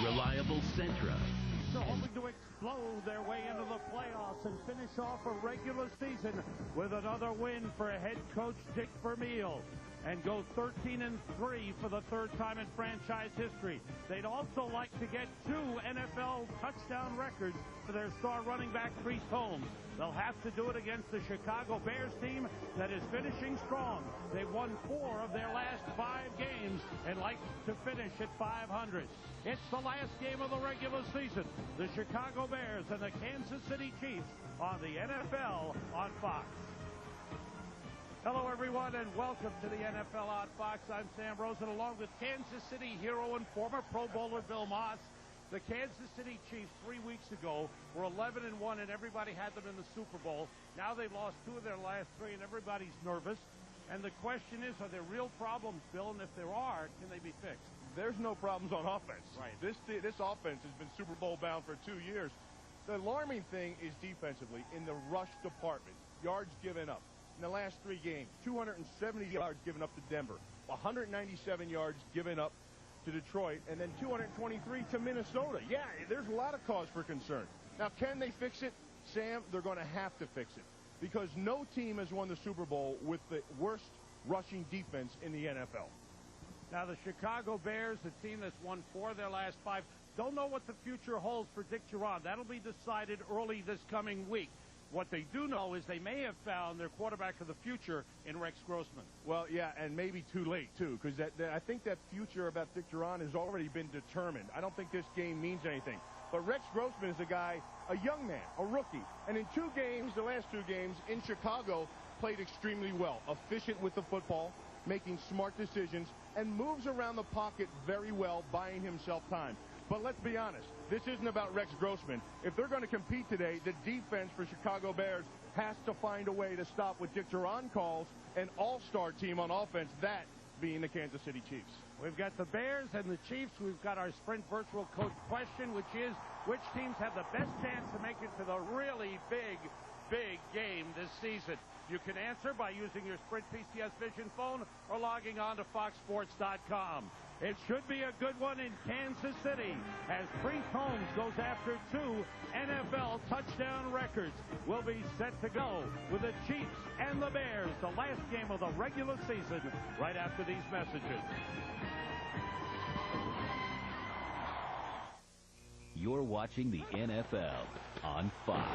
reliable Sentra. They're hoping to explode their way into the playoffs and finish off a regular season with another win for head coach Dick Vermeil and go 13-3 for the third time in franchise history. They'd also like to get 2 NFL touchdown records for their star running back Priest Holmes. They'll have to do it against the Chicago Bears team that is finishing strong. They've won 4 of their last 5 games and like to finish at 500. It's the last game of the regular season. The Chicago Bears and the Kansas City Chiefs on the NFL on Fox. Hello, everyone, and welcome to the NFL on Fox. I'm Sam Rosen, along with Kansas City hero and former Pro Bowler Bill Moss. The Kansas City Chiefs 3 weeks ago were 11-1, and everybody had them in the Super Bowl. Now they've lost 2 of their last 3, and everybody's nervous. And the question is, are there real problems, Bill? And if there are, can they be fixed? There's no problems on offense. Right. This offense has been Super Bowl bound for 2 years. The alarming thing is defensively in the rush department. Yards given up. In the last 3 games, 270 yards given up to Denver, 197 yards given up to Detroit, and then 223 to Minnesota. Yeah, there's a lot of cause for concern. Now, can they fix it? Sam, they're going to have to fix it because no team has won the Super Bowl with the worst rushing defense in the NFL. Now, the Chicago Bears, a team that's won 4 of their last 5, don't know what the future holds for Dick Duran. That'll be decided early this coming week. What they do know is they may have found their quarterback of the future in Rex Grossman. Well, yeah, and maybe too late, too, because I think that future about Dick Duran has already been determined. I don't think this game means anything. But Rex Grossman is a guy, a young man, a rookie, and in 2 games, the last 2 games in Chicago, played extremely well, efficient with the football, making smart decisions, and moves around the pocket very well, buying himself time. But let's be honest, this isn't about Rex Grossman. If they're going to compete today, the defense for Chicago Bears has to find a way to stop what Dick Duran calls an all-star team on offense, that being the Kansas City Chiefs. We've got the Bears and the Chiefs. We've got our Sprint Virtual Coach question, which is, which teams have the best chance to make it to the really big game this season? You can answer by using your Sprint PCS Vision phone or logging on to foxsports.com. It should be a good one in Kansas City as Priest Holmes goes after 2 NFL touchdown records. We'll be set to go with the Chiefs and the Bears, the last game of the regular season, right after these messages. You're watching the NFL on Fox.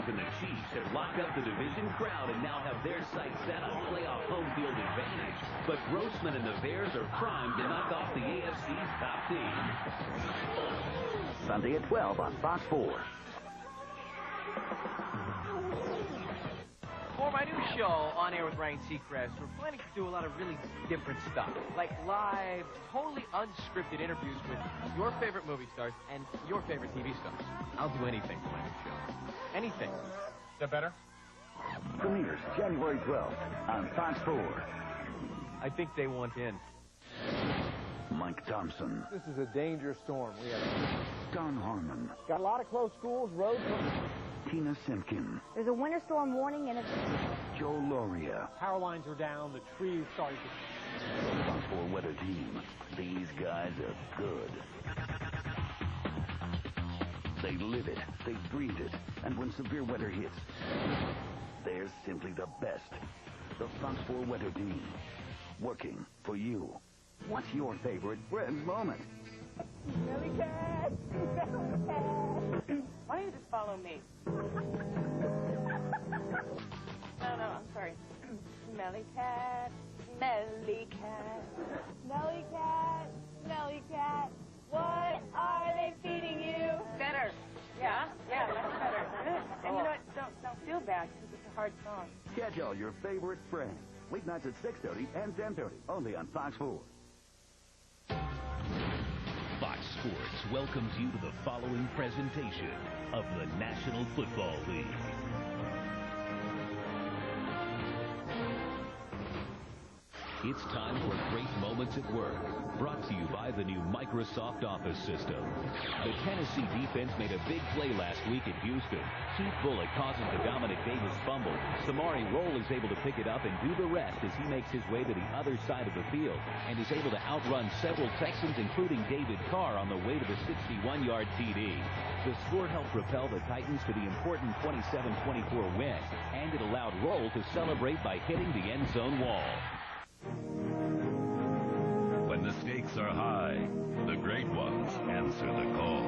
And the Chiefs have locked up the division crowd and now have their sights set on playoff home field advantage. But Grossman and the Bears are primed to knock off the AFC's top team. Sunday at 12 on Fox 4. For my new show, On Air with Ryan Seacrest, we're planning to do a lot of really different stuff. Like live, totally unscripted interviews with your favorite movie stars and your favorite TV stars. I'll do anything for my new show. Anything. Is that better? Premieres January 12th on Fox 4. I think they want in. Mike Thompson. This is a dangerous storm. We have Don Harmon. got a lot of closed schools, roads. Tina Simpkin. There's a winter storm warning and it's... Joe Loria. Power lines are down. The trees started to... Fox 4 weather team. These guys are good. They live it, they breathe it, and when severe weather hits, they're simply the best. The Fox 4 weather team, working for you. What's your favorite Friends moment? Smelly cat! Smelly cat! Why don't you just follow me? No, I'm sorry. Smelly cat, smelly cat, smelly cat, smelly cat. What are they feeding you? Better. Yeah, that's better. And you know what? Don't feel bad because it's a hard song. Catch all your favorite Friends. Weeknights at 6:30 and 10:30, only on Fox 4. Fox Sports welcomes you to the following presentation of the National Football League. It's time for Great Moments at Work, brought to you by the new Microsoft Office system. The Tennessee defense made a big play last week at Houston. Keith Bullock causes the Dominic Davis fumble. Samari Rolle is able to pick it up and do the rest as he makes his way to the other side of the field and is able to outrun several Texans, including David Carr, on the way to the 61-yard TD. The score helped propel the Titans to the important 27-24 win, and it allowed Rolle to celebrate by hitting the end zone wall. When the stakes are high, the great ones answer the call.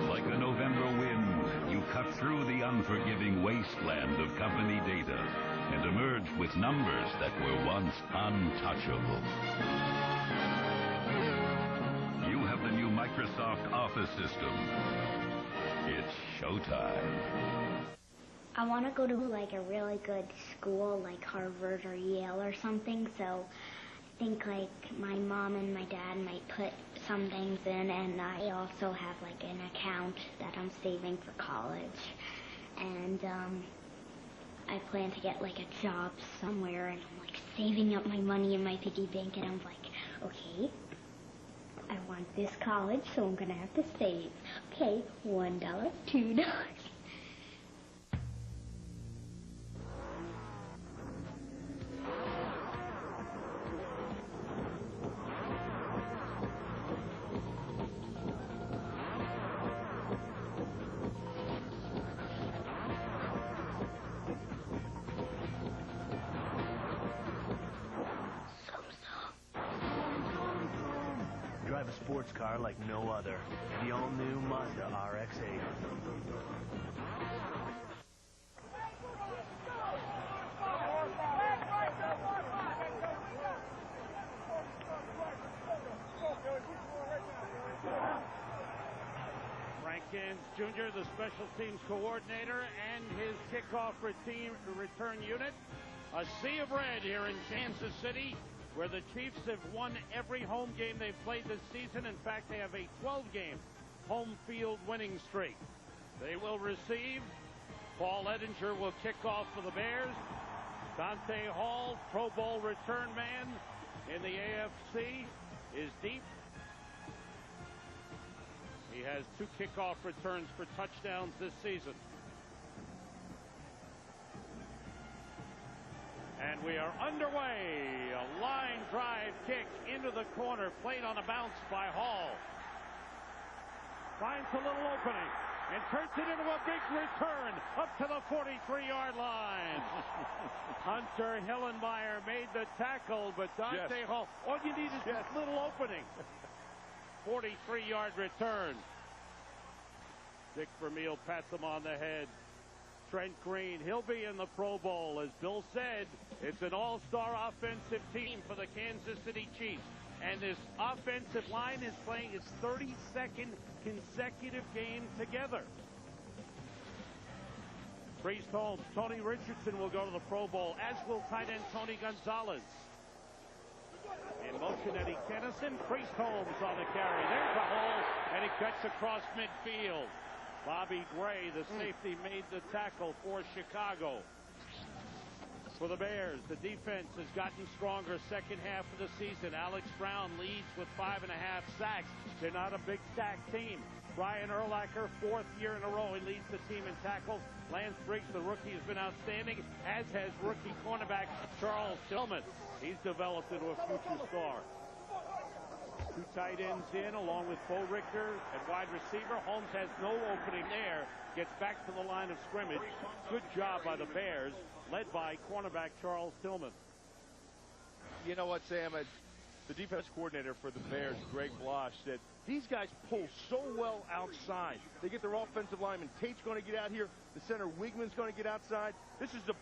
Like a November wind, you cut through the unforgiving wasteland of company data and emerge with numbers that were once untouchable. You have the new Microsoft Office system. It's showtime. I want to go to like a really good school like Harvard or Yale or something, so I think like my mom and my dad might put some things in, and I also have like an account that I'm saving for college, and I plan to get like a job somewhere, and I'm like saving up my money in my piggy bank, and I'm like, okay, I want this college, so I'm gonna have to save. Okay, $1, $2. Drive a sports car like no other. The all-new Mazda RX-8. Rankins Jr., the special teams coordinator, and his kickoff return unit. A sea of red here in Kansas City, where the Chiefs have won every home game they've played this season. In fact, they have a 12-game home field winning streak. They will receive. Paul Edinger will kick off for the Bears. Dante Hall, Pro Bowl return man in the AFC, is deep. He has 2 kickoff returns for touchdowns this season. And we are underway. A line drive kick into the corner, played on a bounce by Hall. Finds a little opening and turns it into a big return up to the 43-yard line. Hunter Hillenmeyer made the tackle, but Dante Hall, all you need is this little opening. 43-yard return. Dick Vermeil pats him on the head. Trent Green, he'll be in the Pro Bowl. As Bill said, it's an all-star offensive team for the Kansas City Chiefs. And this offensive line is playing its 32nd consecutive game together. Priest Holmes, Tony Richardson will go to the Pro Bowl, as will tight end Tony Gonzalez. In motion, Eddie Kennison. Priest Holmes on the carry. There's a hole, and it cuts across midfield. Bobby Gray, the safety, made the tackle for Chicago. For the Bears, the defense has gotten stronger second half of the season. Alex Brown leads with 5.5 sacks. They're not a big sack team. Brian Urlacher, 4th year in a row, he leads the team in tackles. Lance Briggs, the rookie, has been outstanding, as has rookie cornerback Charles Tillman. He's developed into a future star. 2 tight ends in, along with Bo Richter at wide receiver. Holmes has no opening there. Gets back to the line of scrimmage. Good job by the Bears, led by cornerback Charles Tillman. You know what, Sam? The defense coordinator for the Bears, Greg Blosh, said these guys pull so well outside. They get their offensive lineman. Tate's going to get out here. The center Wigman's going to get outside. This is the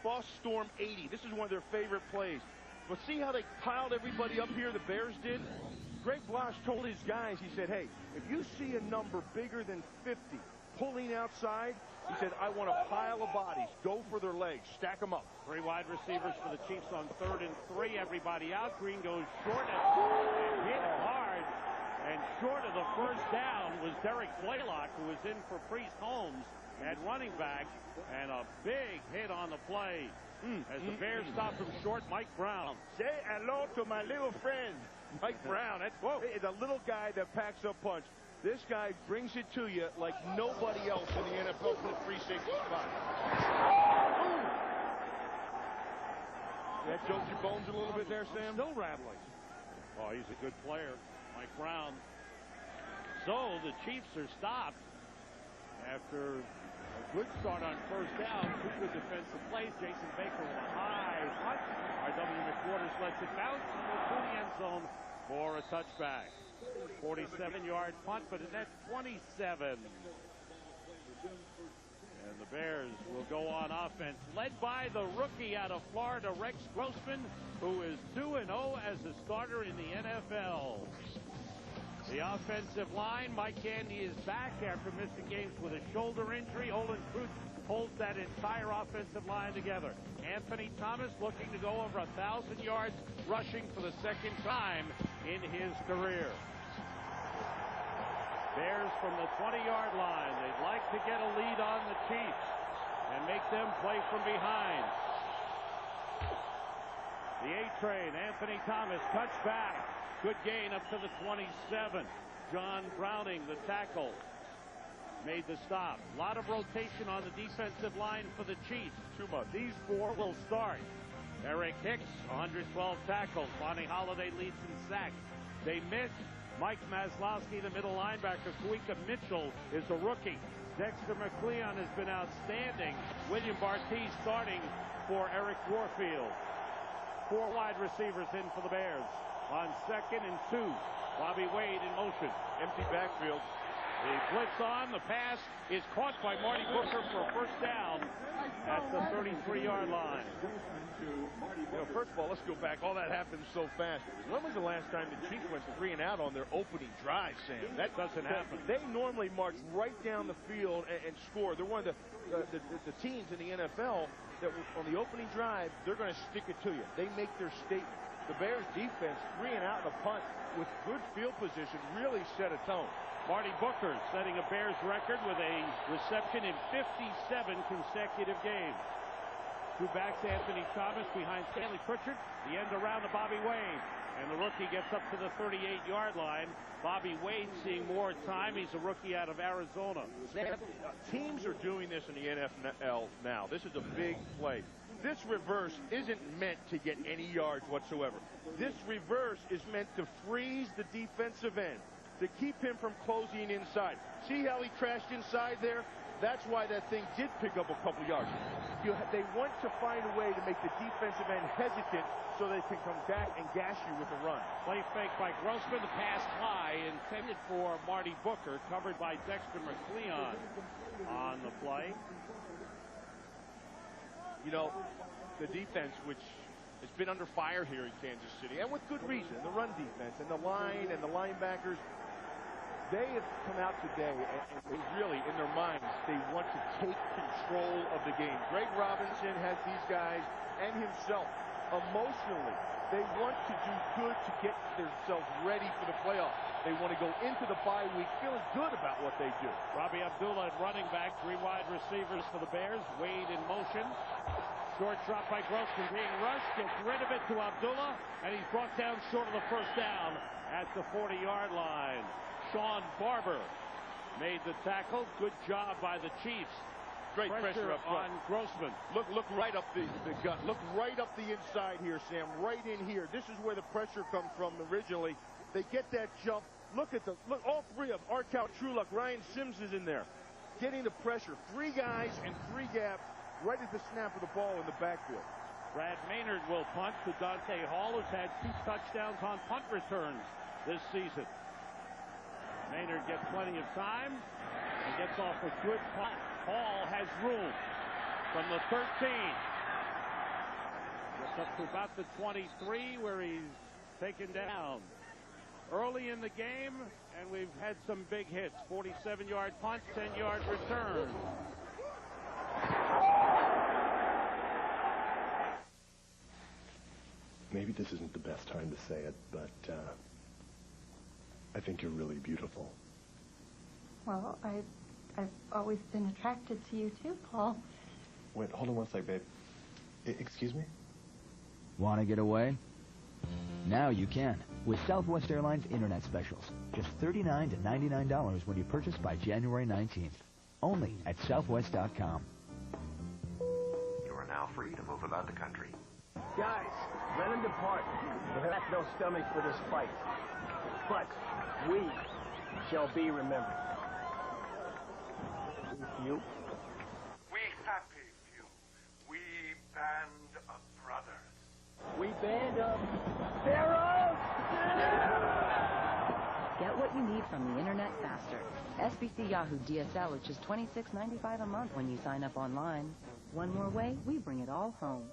Boss Storm 80. This is one of their favorite plays. But see how they piled everybody up here, the Bears did? Greg Blosh told his guys, he said, hey, if you see a number bigger than 50 pulling outside, he said, I want a pile of bodies. Go for their legs. Stack them up. 3 wide receivers for the Chiefs on 3rd and 3. Everybody out. Green goes short and hit hard. And short of the first down was Derek Blaylock, who was in for Priest Holmes. at running back, and a big hit on the play. As the Bears stop him short, Mike Brown. Say hello to my little friend, Mike Brown. That's the little guy that packs a punch. This guy brings it to you like nobody else in the NFL from the free safety spot. That joked your bones a little bit there, Sam? Still rattling. Oh, he's a good player, Mike Brown. So the Chiefs are stopped after a good start on first down. Two good defensive plays. Jason Baker with a high punt. R.W. McWaters lets it bounce to the end zone for a touchback. 47-yard punt, but it's at 27. And the Bears will go on offense, led by the rookie out of Florida, Rex Grossman, who is 2-0 as a starter in the NFL. The offensive line, Mike Gandy is back after missing games with a shoulder injury. Olin Kreutz holds that entire offensive line together. Anthony Thomas looking to go over 1,000 yards rushing for the second time in his career. Bears from the 20-yard line. They'd like to get a lead on the Chiefs and make them play from behind. The A-train, Anthony Thomas, cuts back. Good gain up to the 27. John Browning, the tackle, made the stop. A lot of rotation on the defensive line for the Chiefs. Too much. These four will start. Eric Hicks, 112 tackles. Bonnie Holiday leads in sacks. They miss. Mike Maslowski, the middle linebacker. Kuika Mitchell is a rookie. Dexter McCleon has been outstanding. William Bartee starting for Eric Warfield. Four wide receivers in for the Bears. On 2nd and 2, Bobby Wade in motion. Empty backfield. The blitz on. The pass is caught by Marty Booker for a first down at the 33-yard line. You know, first of all, let's go back. All that happened so fast. When was the last time the Chiefs went 3 and out on their opening drive, Sam? That doesn't happen. They normally march right down the field and score. They're one of the teams in the NFL that on the opening drive, they're going to stick it to you. They make their statement. The Bears defense, 3 and out in a punt with good field position, really set a tone. Marty Booker setting a Bears record with a reception in 57 consecutive games. Two backs, Anthony Thomas behind Stanley Pritchard. The end around to Bobby Wade. And the rookie gets up to the 38-yard line. Bobby Wade seeing more time. He's a rookie out of Arizona. Teams are doing this in the NFL now. This is a big play. This reverse isn't meant to get any yards whatsoever. This reverse is meant to freeze the defensive end, to keep him from closing inside. See how he crashed inside there? That's why that thing did pick up a couple yards. They want to find a way to make the defensive end hesitant so they can come back and gash you with a run. Play fake by Grossman. The pass high intended for Marty Booker, covered by Dexter McCleon on the play. You know, the defense, which has been under fire here in Kansas City, and with good reason, the run defense and the line and the linebackers, they have come out today and really, in their minds, they want to take control of the game. Greg Robinson has these guys and himself emotionally. They want to do good to get themselves ready for the playoffs. They want to go into the bye week feeling good about what they do. Robbie Abdullah at running back, 3 wide receivers for the Bears. Wade in motion. Short drop by Grossman being rushed. Gets rid of it to Abdullah, and he's brought down short of the first down at the 40-yard line. Sean Barber made the tackle. Good job by the Chiefs. Great pressure up front on Grossman. Look right up the gut. Look right up the inside here, Sam. Right in here. This is where the pressure comes from originally. They get that jump. Look all 3 of them. Arkout, Truluck, Ryan Sims is in there. Getting the pressure. 3 guys and 3 gaps right at the snap of the ball in the backfield. Brad Maynard will punt to Dante Hall, who's had 2 touchdowns on punt returns this season. Maynard gets plenty of time and gets off a good punt. Hall has room from the 13. Gets up to about the 23 where he's taken down. Early in the game, and we've had some big hits. 47-yard punt, 10-yard return. Maybe this isn't the best time to say it, but I think you're really beautiful. Well, I've always been attracted to you too, Paul. Wait, hold on one sec, babe. Excuse me? Want to get away? Now you can, with Southwest Airlines Internet Specials. Just $39 to $99 when you purchase by January 19th. Only at Southwest.com. You are now free to move about the country. Guys, let him depart. We have no stomach for this fight. But we shall be remembered. You? We happy few. We band of brothers. We band of pharaohs! Get what you need from the internet faster. SBC Yahoo DSL is just $26.95 a month when you sign up online. One more way, we bring it all home.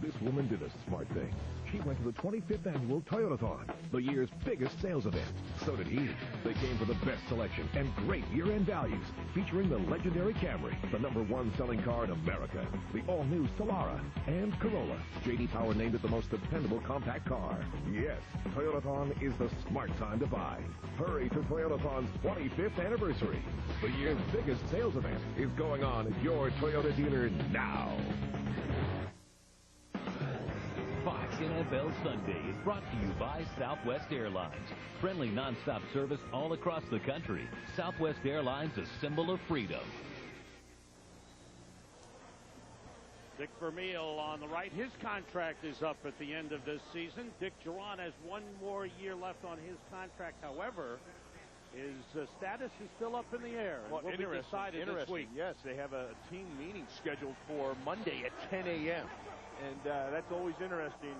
This woman did a smart thing. She went to the 25th annual Toyotathon, the year's biggest sales event. So did he. They came for the best selection and great year-end values, featuring the legendary Camry, the #1 selling car in America, the all-new Solara, and Corolla. J.D. Power named it the most dependable compact car. Yes, Toyotathon is the smart time to buy. Hurry to Toyotathon's 25th anniversary. The year's biggest sales event is going on at your Toyota dealer now. Fox NFL Sunday is brought to you by Southwest Airlines. Friendly nonstop service all across the country. Southwest Airlines, a symbol of freedom. Dick Vermeil on the right. His contract is up at the end of this season. Dick Duran has one more year left on his contract. However, his status is still up in the air. Well, will be decided this week. Yes, they have a team meeting scheduled for Monday at 10 a.m. And that's always interesting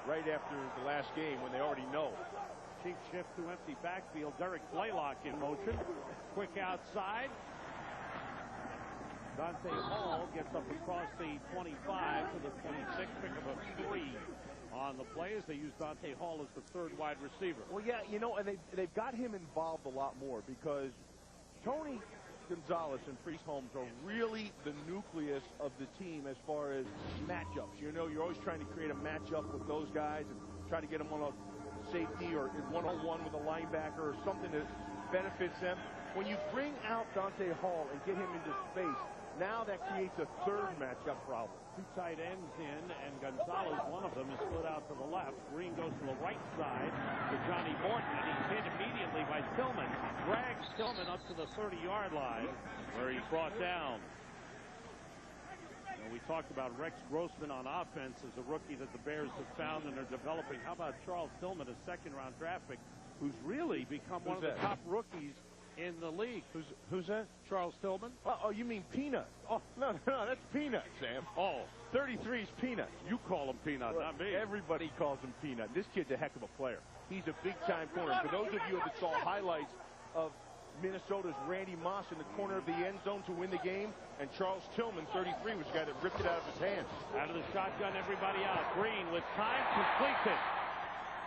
right after the last game when they already know. Chief shift to empty backfield. Derek Blaylock in motion. Quick outside. Dante Hall gets up across the 25 to the 26. Pick of a 3 on the play as they use Dante Hall as the third wide receiver. Well, yeah, you know, and they've got him involved a lot more because Tony Gonzalez and Priest Holmes are really the nucleus of the team as far as matchups. You know, you're always trying to create a matchup with those guys and try to get them on a safety or one-on-one with a linebacker or something that benefits them. When you bring out Dante Hall and get him into space, now that creates a third matchup problem. Two tight ends in, and Gonzalez, one of them, is split out to the left. Green goes to the right side to Johnny Morton, and he's hit immediately by Tillman. Drags Tillman up to the 30-yard line, where he's brought down. We talked about Rex Grossman on offense as a rookie that the Bears have found and are developing. How about Charles Tillman, a second-round draft pick, who's really become one of the top rookies in the league? Who's that? Charles Tillman. Oh, you mean Peanut? Oh, no, that's Peanut, Sam. Oh, 33 is Peanut. you call him Peanut, not me. Everybody calls him Peanut. This kid's a heck of a player. He's a big-time corner. For those of you that saw highlights of Minnesota's Randy Moss in the corner of the end zone to win the game, and Charles Tillman, 33, was the guy that ripped it out of his hands. Out of the shotgun, everybody out. Green with time, completes it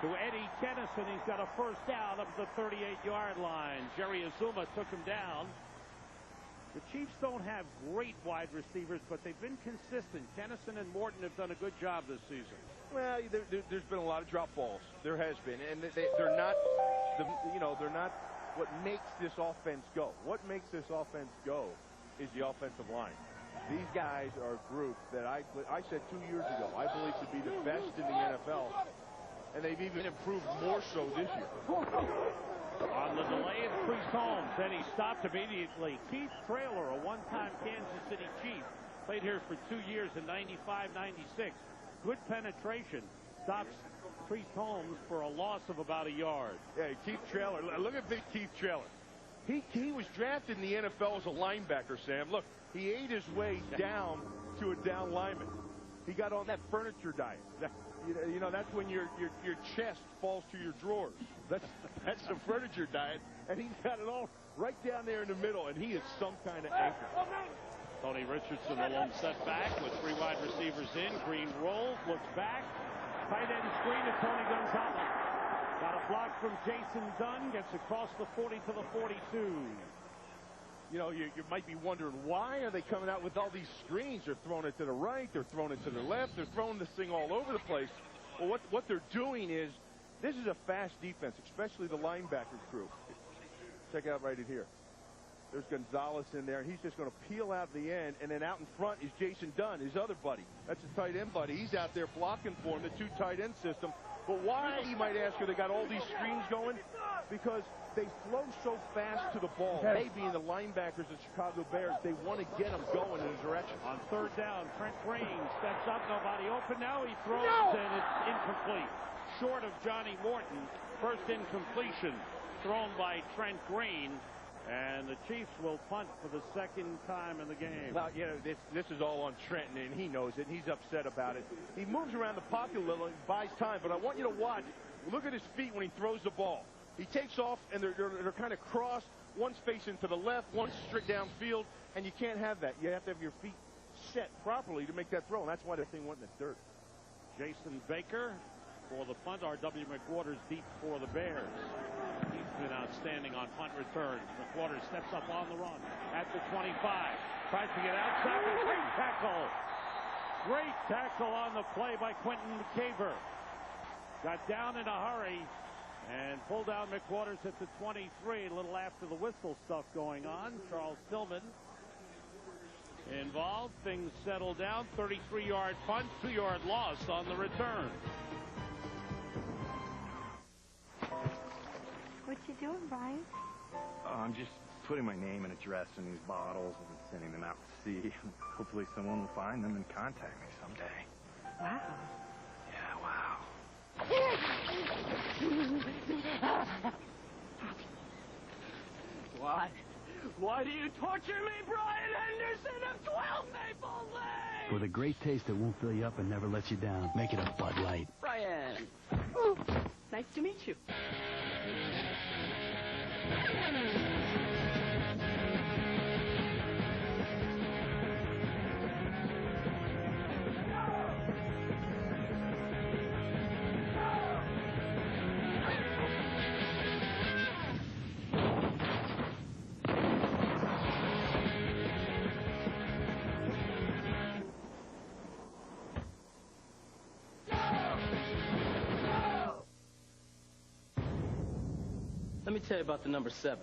to Eddie Kennison. He's got a first down up the 38-yard line. Jerry Azuma took him down. The Chiefs don't have great wide receivers, but they've been consistent. Kennison and Morton have done a good job this season. Well, there's been a lot of drop balls. There has been, and they're not, they're not what makes this offense go. What makes this offense go is the offensive line. These guys are a group that I said 2 years ago I believe to be the best in the NFL. And they've even improved more so this year. On the delay, it's Priest Holmes. Then he stopped immediately. Keith Traylor, a one-time Kansas City Chief, played here for 2 years in 95, 96. Good penetration. Stops Priest Holmes for a loss of about a yard. Yeah, Keith Traylor. Look at big Keith Traylor. He was drafted in the NFL as a linebacker, Sam. Look, he ate his way down to a down lineman. He got on that furniture diet. You know, that's when your chest falls to your drawers. That's the furniture diet, and he's got it all right down there in the middle, and he is some kind of anchor. Tony Richardson alone set back with 3 wide receivers in. Green rolls, looks back. Tight end screen to Tony Gonzalez. Got a block from Jason Dunn, gets across the 40 to the 42. You know, you might be wondering, why are they coming out with all these screens? They're throwing it to the right, they're throwing it to the left, they're throwing this thing all over the place. Well, what they're doing is, this is a fast defense, especially the linebacker crew. Check out right in here. There's Gonzalez in there, and he's just going to peel out the end, and then out in front is Jason Dunn, his other buddy. That's a tight end buddy. He's out there blocking for him, the two tight end system. But why, you might ask her, they got all these screens going? Because they flow so fast to the ball. They being the linebackers of Chicago Bears, they want to get them going in a direction. On third down, Trent Green steps up, nobody open. Now he throws, and it's incomplete. Short of Johnny Morton. First incompletion thrown by Trent Green. And the Chiefs will punt for the second time in the game. Well, you know, this is all on Trenton, and he knows it. He's upset about it. He moves around the pocket a little and buys time, but I want you to watch. Look at his feet when he throws the ball. He takes off, and they're kind of crossed. One's facing to the left, one's straight downfield, and you can't have that. You have to have your feet set properly to make that throw, and that's why the thing went in the dirt. Jason Baker for the punt. R.W. McWaters deep for the Bears. He's been outstanding on punt returns. McWaters steps up on the run at the 25. Tries to get outside. Great tackle. Great tackle on the play by Quentin McCaver. Got down in a hurry and pulled down McWaters at the 23. A little after the whistle stuff going on. Charles Tillman involved. Things settle down. 33-yard punt, 2-yard loss on the return. What you doing, Brian? I'm just putting my name and address in these bottles and sending them out to sea. Hopefully someone will find them and contact me someday. Wow. Yeah, wow. Why do you torture me, Brian Henderson of 12 Maple Lane? For the great taste that won't fill you up and never lets you down, make it a Bud Light. Brian. Ooh, nice to meet you. Let me tell you about the number 7.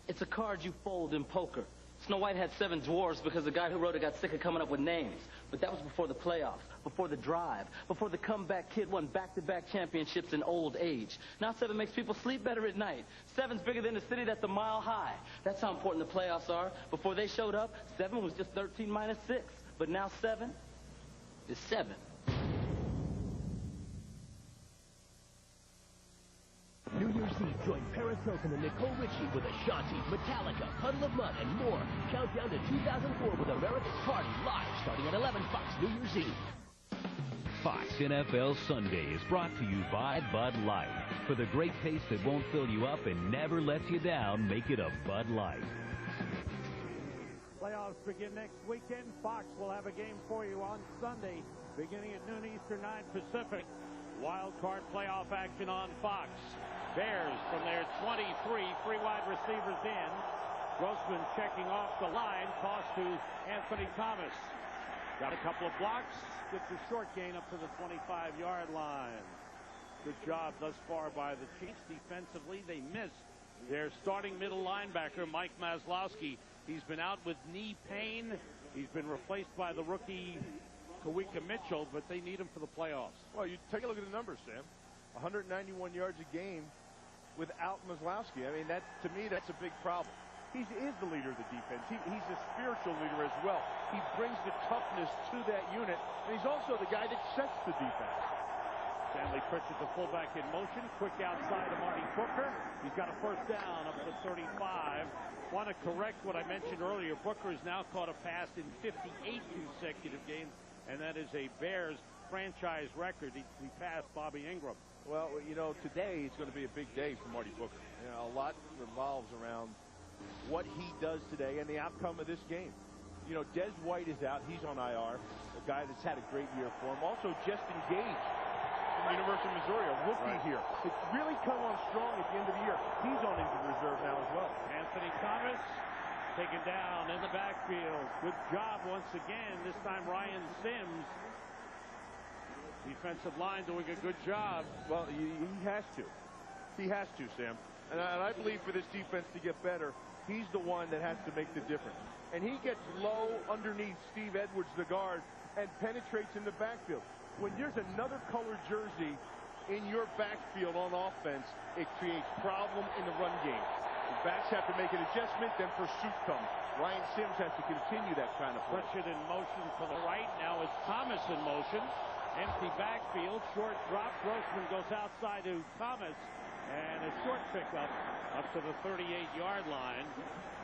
It's a card you fold in poker. Snow White had 7 dwarfs because the guy who wrote it got sick of coming up with names. But that was before the playoffs, before the drive, before the comeback kid won back-to-back championships in old age. Now 7 makes people sleep better at night. 7's bigger than the city that's a mile high. That's how important the playoffs are. Before they showed up, 7 was just 13 minus 6. But now 7 is 7. New Year's Eve, join Paris Hilton and Nicole Richie with Ashanti, Metallica, Puddle of Mud, and more. Countdown to 2004 with America's Party live starting at 11 Fox New Year's Eve. Fox NFL Sunday is brought to you by Bud Light. For the great taste that won't fill you up and never lets you down, make it a Bud Light. Playoffs begin next weekend. Fox will have a game for you on Sunday, beginning at noon Eastern, 9 Pacific. Wild card playoff action on Fox. Bears from their 23, 3 wide receivers in. Grossman checking off the line. Toss to Anthony Thomas. Got a couple of blocks. Gets a short gain up to the 25-yard line. Good job thus far by the Chiefs. Defensively, they missed their starting middle linebacker, Mike Maslowski. He's been out with knee pain. He's been replaced by the rookie Kawika Mitchell, but they need him for the playoffs. Well, you take a look at the numbers, Sam. 191 yards a game without Maslowski. I mean, that, to me, that's a big problem. He is the leader of the defense. He's a spiritual leader as well. He brings the toughness to that unit, and he's also the guy that sets the defense. Stanley Pritchett, the fullback in motion. Quick outside to Marty Booker. He's got a first down up to 35. Want to correct what I mentioned earlier. Booker has now caught a pass in 58 consecutive games, and that is a Bears franchise record. He passed Bobby Ingram. Well, you know, today is going to be a big day for Marty Booker. You know, a lot revolves around what he does today and the outcome of this game. You know, Des White is out. He's on IR, a guy that's had a great year for him. Also, Justin Gage from the University of Missouri, a rookie here. It's really come on strong at the end of the year. He's on injured reserve now as well. Anthony Thomas taken down in the backfield. Good job once again. This time Ryan Sims. Defensive line doing a good job. Well, he has to. He has to, Sam. And I believe for this defense to get better, he's the one that has to make the difference. And he gets low underneath Steve Edwards, the guard, and penetrates in the backfield. When there's another colored jersey in your backfield on offense, it creates problem in the run game. The backs have to make an adjustment, then pursuit comes. Ryan Sims has to continue that kind of play. Pritchard in motion to the right. Now is Thomas in motion. Empty backfield. Short drop. Grossman goes outside to Thomas. And a short pickup up to the 38-yard line.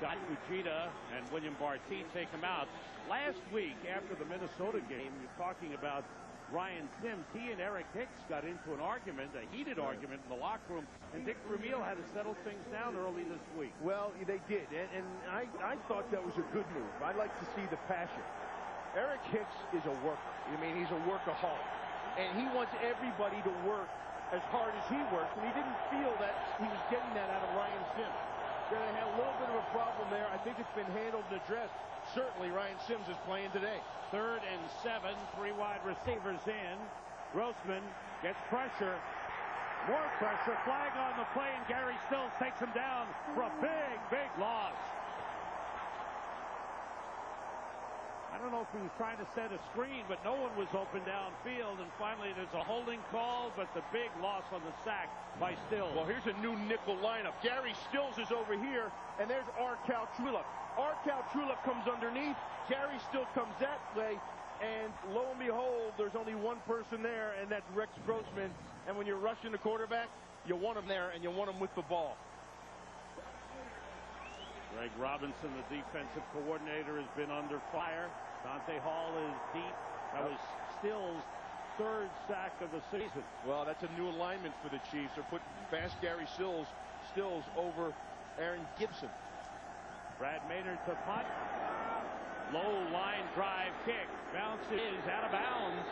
Got Fujita and William Barty take him out. Last week, after the Minnesota game, you're talking about Ryan Sims. He and Eric Hicks got into an argument, a heated argument in the locker room, and Dick Vermeil had to settle things down early this week. Well, they did, and I thought that was a good move. I like to see the passion. Eric Hicks is a worker. I mean, he's a workaholic, and he wants everybody to work as hard as he works, and he didn't feel that he was getting that out of Ryan Sims. They had a little bit of a problem there. I think it's been handled and addressed. Certainly, Ryan Sims is playing today. 3rd and 7, 3 wide receivers in. Grossman gets pressure. More pressure. Flag on the play, and Gary Stills takes him down for a big, big loss. I don't know if he was trying to set a screen, but no one was open downfield, and finally there's a holding call, but the big loss on the sack by Stills. Well, here's a new nickel lineup. Gary Stills is over here, and there's Arcal Trulip. Arcal Trulip comes underneath. Gary Stills comes that way, and lo and behold, there's only one person there, and that's Rex Grossman. And when you're rushing the quarterback, you want him there, and you want him with the ball. Greg Robinson, the defensive coordinator, has been under fire. Dante Hall is deep. That was Stills' 3rd sack of the season. Well, that's a new alignment for the Chiefs. They're putting fast Gary Stills over Aaron Gibson. Brad Maynard to punt. Low line drive kick. Bounces out of bounds.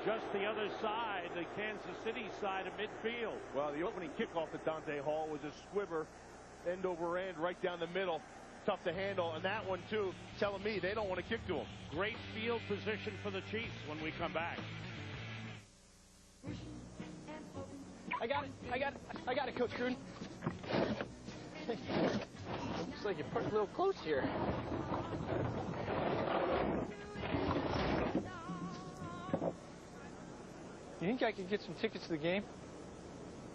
Just the other side, the Kansas City side of midfield. Well, the opening kickoff at Dante Hall was a squibber, end over end, right down the middle. Tough to handle, and that one too, telling me they don't want to kick to him. Great field position for the Chiefs when we come back. I got it, Coach Gruden. Looks like you're pretty a little close here. You think I could get some tickets to the game?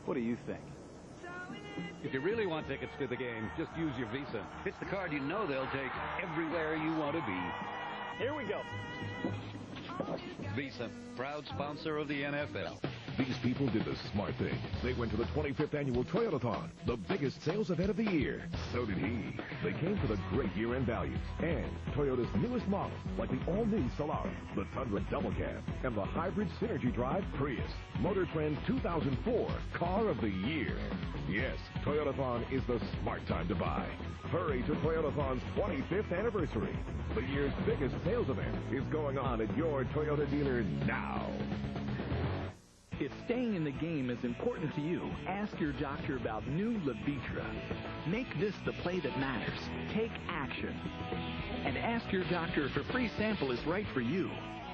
What do you think? If you really want tickets to the game, just use your Visa. It's the card you know they'll take everywhere you want to be. Here we go. Visa, proud sponsor of the NFL. These people did the smart thing. They went to the 25th annual Toyotathon, the biggest sales event of the year. So did he. They came for the great year-end values and Toyota's newest models, like the all-new Solara, the Tundra Double Cab, and the hybrid Synergy Drive Prius. Motor Trend's 2004 Car of the Year. Yes, Toyotathon is the smart time to buy. Hurry to Toyotathon's 25th anniversary. The year's biggest sales event is going on at your Toyota dealer now. If staying in the game is important to you, ask your doctor about new Levitra. Make this the play that matters. Take action. And ask your doctor if a free sample is right for you.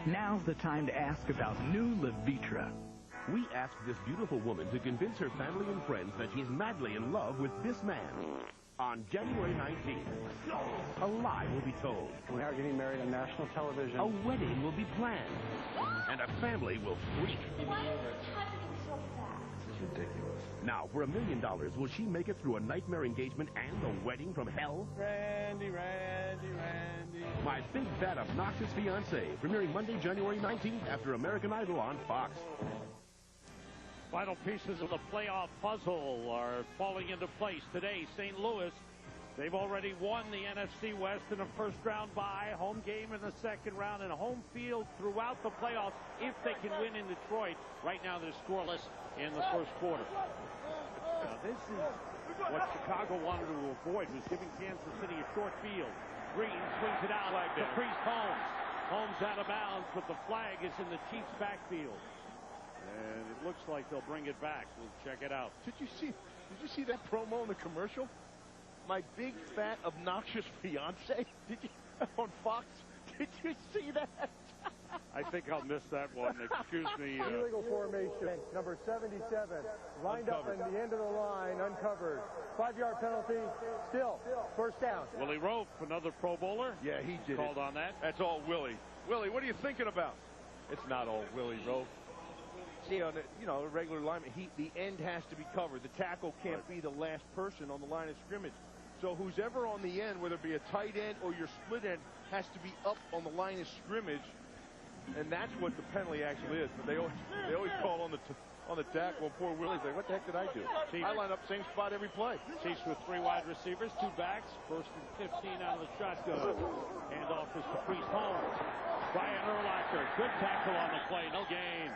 Now's the time to ask about new Levitra. We asked this beautiful woman to convince her family and friends that she's madly in love with this man. On January 19th, a lie will be told. We are getting married on national television. A wedding will be planned. And a family will freak. Why is it happening so fast? It's ridiculous. Now, for $1 million, will she make it through a nightmare engagement and a wedding from hell? Randy. My Big Bad Obnoxious Fiancé, premiering Monday, January 19th after American Idol on Fox. Final pieces of the playoff puzzle are falling into place today. St. Louis, they've already won the NFC West in a first-round bye, home game in the second round, and a home field throughout the playoffs if they can win in Detroit. Right now, they're scoreless in the first quarter. Now, this is what Chicago wanted to avoid, was giving Kansas City a short field. Green swings it out to Priest Holmes. Holmes out of bounds, but the flag is in the Chiefs' backfield. And it looks like they'll bring it back. We'll check it out. Did you see that promo in the commercial? My Big Fat Obnoxious Fiancé? On Fox? Did you see that? I think I'll miss that one. Excuse me. Illegal formation, number 77, lined up in the end of the line, uncovered. 5-yard penalty, still, first down. Willie Rope, another Pro Bowler. Yeah, he did called on that. That's all Willie. Willie, what are you thinking about? It's not all Willie Rope. See, on a regular lineman, the end has to be covered. The tackle can't be the last person on the line of scrimmage. So who's ever on the end, whether it be a tight end or your split end, has to be up on the line of scrimmage. And that's what the penalty actually is. But they always call on the tackle. Poor Willie's like, what the heck did I do? I line up same spot every play. Chiefs with 3 wide receivers, 2 backs. First and 15 out of the shotgun. Handoff is to Priest Holmes. Brian Urlacher, good tackle on the play, no gain.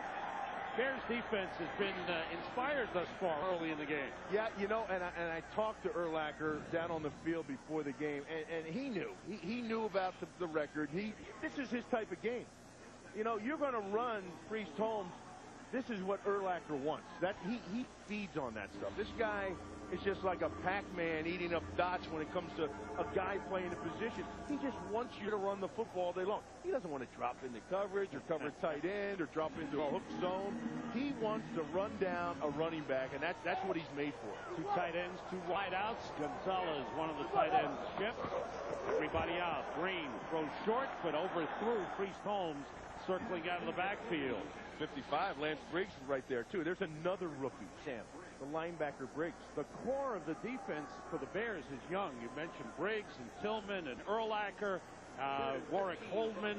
Bears defense has been inspired thus far early in the game. Yeah, and I talked to Urlacher down on the field before the game, and he knew. He knew about the record. This is his type of game. You're going to run Priest Holmes. This is what Urlacher wants. He feeds on that stuff. This guy is just like a Pac-Man eating up dots when it comes to a guy playing a position. He just wants you to run the football all day long. He doesn't want to drop into coverage or cover tight end or drop into a hook zone. He wants to run down a running back, and that's what he's made for. 2 tight ends, 2 wide outs. Gonzalez, one of the tight ends, shift. Everybody out. Green throws short, but overthrew Priest Holmes, circling out of the backfield. 55, Lance Briggs is right there, too. There's another rookie, Sam. The linebacker Briggs. The core of the defense for the Bears is young. You mentioned Briggs and Tillman and Urlacher, Warwick Holdman.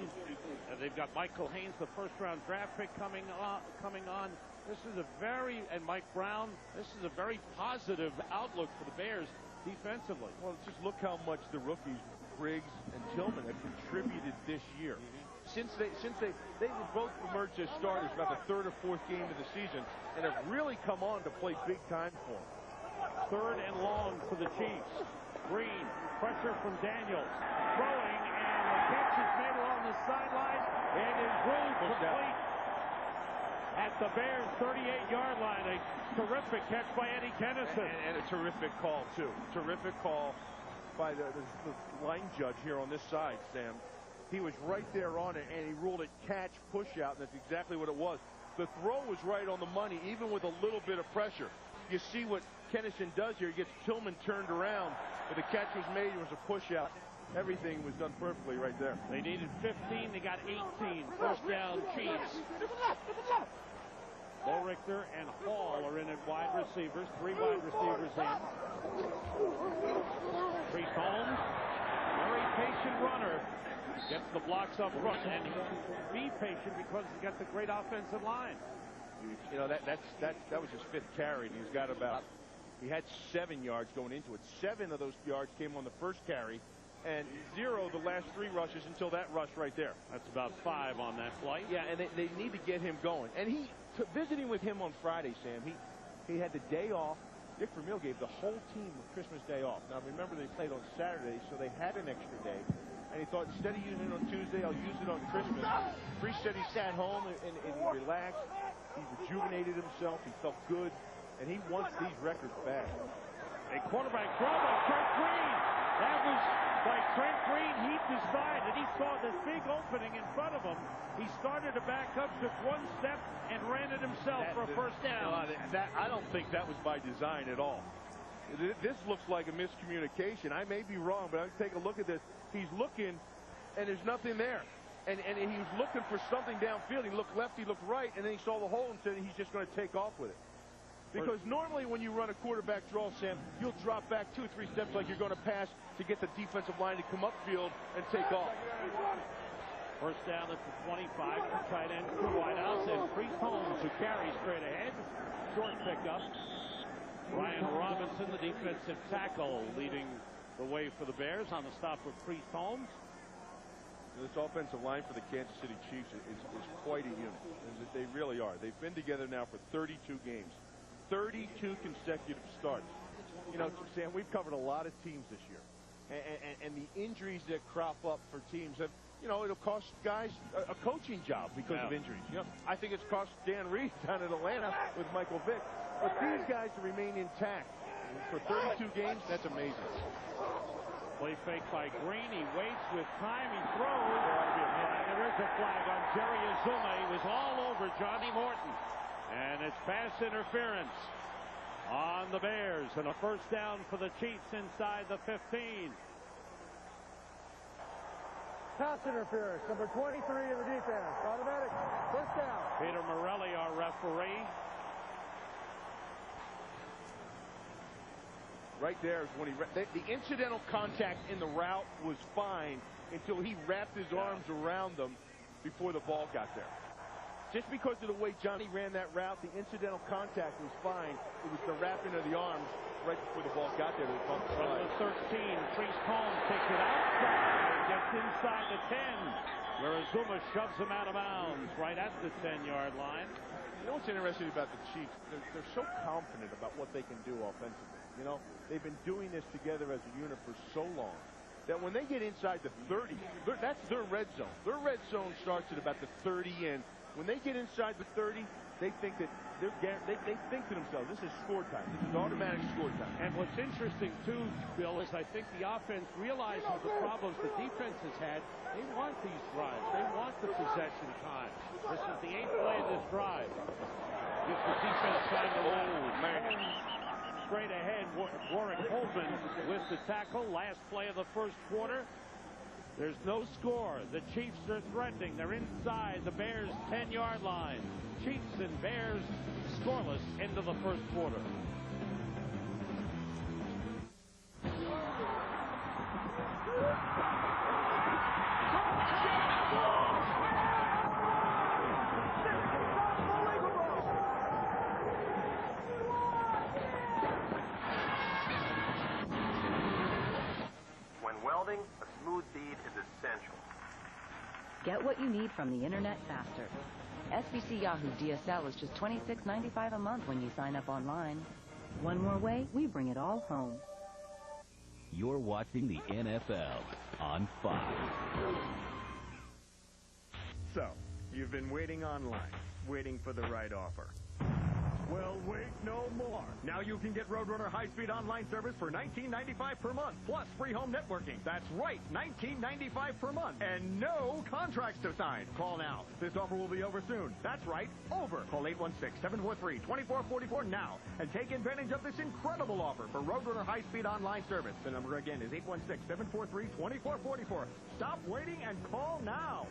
They've got Michael Haynes, the first-round draft pick, coming on. This is and Mike Brown, this is a very positive outlook for the Bears defensively. Well, just look how much the rookies, Briggs and Tillman, have contributed this year. Since they were both emerged as starters about the 3rd or 4th game of the season and have really come on to play big time for them. 3rd and long for the Chiefs. Green, pressure from Daniels. Throwing, and the catch is made along the sideline. And is ruled complete at the Bears' 38-yard line. A terrific catch by Eddie Kennison. And a terrific call, too. Terrific call by the line judge here on this side, Sam. He was right there on it, and he ruled it catch, push out, and that's exactly what it was. The throw was right on the money, even with a little bit of pressure. You see what Kennison does here. He gets Tillman turned around, but the catch was made. It was a push out. Everything was done perfectly right there. They needed 15. They got 18. First down, Chiefs. Richter and Hall are in at wide receivers. 3 wide receivers in. Priest Holmes, very patient runner. Gets the blocks up front, and be patient because he's got the great offensive line. That was his 5th carry. He had 7 yards going into it. 7 of those yards came on the first carry, and 0 the last 3 rushes until that rush right there. That's about 5 on that play. Yeah, and they need to get him going. And visiting with him on Friday, Sam, he had the day off. Dick Vermeil gave the whole team Christmas day off. Now, remember, they played on Saturday, so they had an extra day. And he thought, instead of using it on Tuesday, I'll use it on Christmas. Priest said he sat home and he relaxed. He rejuvenated himself. He felt good. And he wants these records back. A quarterback throw by Trent Green. That was by Trent Green. He decided, he saw this big opening in front of him. He started to back up, took 1 step, and ran it himself for a first down. I don't think that was by design at all. This looks like a miscommunication. I may be wrong, but I'll take a look at this. He's looking, and there's nothing there. And he was looking for something downfield. He looked left, he looked right, and then he saw the hole and said he's just going to take off with it. Because normally when you run a quarterback draw, Sam, you'll drop back 2 or 3 steps like you're going to pass to get the defensive line to come upfield and take off. First down at the 25. Tight end, 2 wide outs, and Priest Holmes, who carries straight ahead. Short pickup. Ryan Robinson, the defensive tackle, leading the way for the Bears on the stop of Priest Holmes. This offensive line for the Kansas City Chiefs is quite a unit. They really are. They've been together now for 32 games. 32 consecutive starts. Sam, we've covered a lot of teams this year. And the injuries that crop up for teams have, it'll cost guys a coaching job because of injuries. I think it's cost Dan Reed down in Atlanta with Michael Vick. But these guys to remain intact for 32 games, that's amazing. Play fake by Green. He waits with time. He throws. And there is There's a flag on Jerry Azuma. He was all over Johnny Morton. And it's pass interference on the Bears. And a first down for the Chiefs inside the 15. Pass interference, number 23 in the defense. Automatic. First down. Peter Morelli, our referee. Right there is when the incidental contact in the route was fine until he wrapped his arms around them before the ball got there. Just because of the way Johnny ran that route, the incidental contact was fine. It was the wrapping of the arms right before the ball got there. From the 13, Priest Holmes takes it outside, gets inside the 10, where Azuma shoves him out of bounds right at the 10-yard line. You know what's interesting about the Chiefs? They're so confident about what they can do offensively. You know, they've been doing this together as a unit for so long that when they get inside the 30, that's their red zone. Their red zone starts at about the 30, and when they get inside the 30, they think that they think to themselves, this is score time. This is automatic score time. And what's interesting, too, Bill, is I think the offense realizes the problems the defense has had. They want these drives. They want the possession time. This is the 8th play of this drive. Gives the defense time to run. Straight ahead, Warwick Holman with the tackle. Last play of the first quarter. There's no score. The Chiefs are threatening. They're inside the Bears' 10-yard line. Chiefs and Bears scoreless into the first quarter. When welding, a smooth bead is essential. Get what you need from the internet faster. SBC Yahoo DSL is just $26.95 a month when you sign up online. One more way, we bring it all home. You're watching the NFL on Fox. So, you've been waiting online, waiting for the right offer. Well, wait no more. Now you can get Roadrunner high-speed online service for $19.95 per month, plus free home networking. That's right, $19.95 per month, and no contracts to sign. Call now. This offer will be over soon. That's right, over. Call 816-743-2444 now, and take advantage of this incredible offer for Roadrunner high-speed online service. The number again is 816-743-2444. Stop waiting and call now.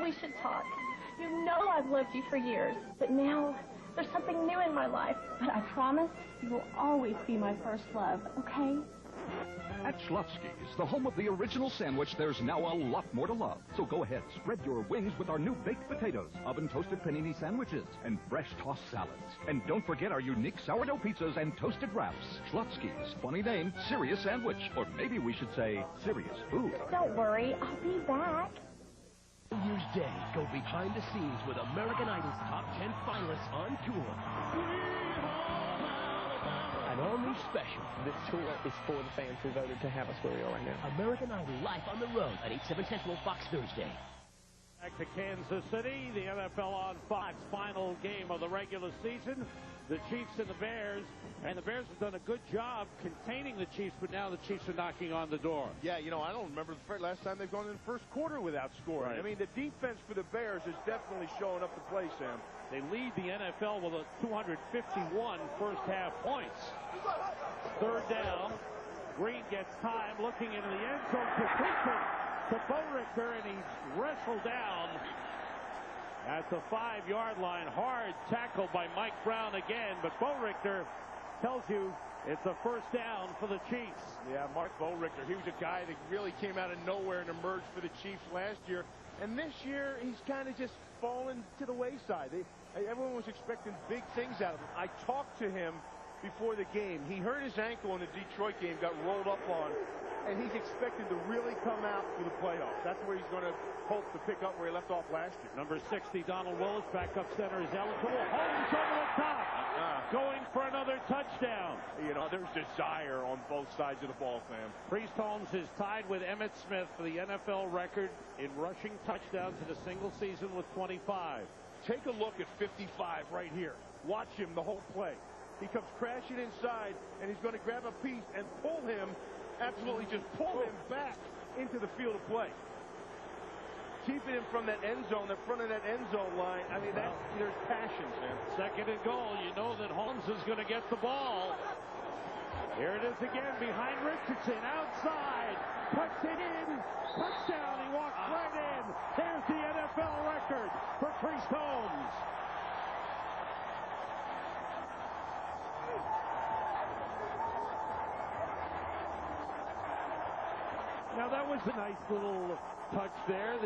We should talk. You know I've loved you for years, but now there's something new in my life. But I promise you will always be my first love, okay? At Schlutsky's, the home of the original sandwich, there's now a lot more to love. So go ahead, spread your wings with our new baked potatoes, oven-toasted panini sandwiches, and fresh tossed salads. And don't forget our unique sourdough pizzas and toasted wraps. Schlutsky's, funny name, serious sandwich. Or maybe we should say serious food. Don't worry, I'll be back. New Year's Day, go behind the scenes with American Idol's top 10 finalists on tour. An all-new special. This tour is for the fans who voted to have us where we are right now. American Idol live on the road at 8/7 Central Fox Thursday. Back to Kansas City, the NFL on Fox, final game of the regular season. The Chiefs and the Bears, and the Bears have done a good job containing the Chiefs, but now the Chiefs are knocking on the door. Yeah, you know, I don't remember the last time they've gone in the first quarter without scoring. Right. I mean, the defense for the Bears is definitely showing up to play, Sam. They lead the NFL with a 251 first-half points. Third down. Green gets time, looking into the end zone, completion to Bo Richter, and he's wrestled down at the 5-yard line. Hard tackle by Mike Brown again, but Bo Richter tells you it's a first down for the Chiefs. Yeah, Mark Bo Richter, he was a guy that really came out of nowhere and emerged for the Chiefs last year. And this year, he's kind of just fallen to the wayside. Everyone was expecting big things out of him. I talked to him before the game. He hurt his ankle in the Detroit game, got rolled up on, and he's expected to really come out for the playoffs. That's where he's going to hope to pick up where he left off last year. Number 60, Donald Willis, backup center, is eligible. Holmes over the top, going for another touchdown. You know, there's desire on both sides of the ball, Sam. Priest Holmes is tied with Emmitt Smith for the NFL record in rushing touchdowns in a single season with 25. Take a look at 55 right here. Watch him the whole play. He comes crashing inside, and he's going to grab a piece and pull him, absolutely just pull him back into the field of play. keeping him from that end zone, the front of that end zone line. I mean, there's passions, man. Second and goal. You know that Holmes is going to get the ball. Here it is again behind Richardson. Outside. Puts it in. Touchdown. He walks right in. There's the NFL record for Priest Holmes. Now, that was a nice little touch there.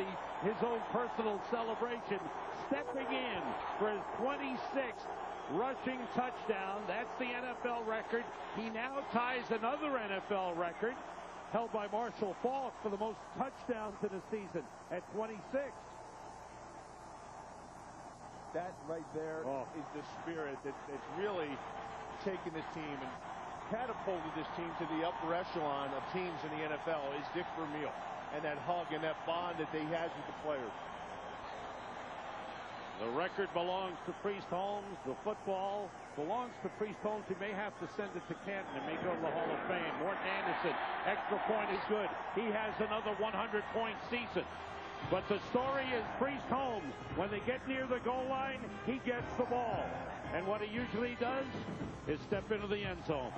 His own personal celebration, stepping in for his 26th rushing touchdown. That's the NFL record. He now ties another NFL record held by Marshall Faulk for the most touchdowns in a season at 26. That right there is the spirit that's really taken this team and catapulted this team to the upper echelon of teams in the NFL is Dick Vermeil and that hug and that bond that he has with the players. The record belongs to Priest Holmes. The football belongs to Priest Holmes. He may have to send it to Canton and may go to the Hall of Fame. Morton Anderson, extra point is good. He has another 100-point season. But the story is Priest Holmes. When they get near the goal line, he gets the ball. And what he usually does is step into the end zone.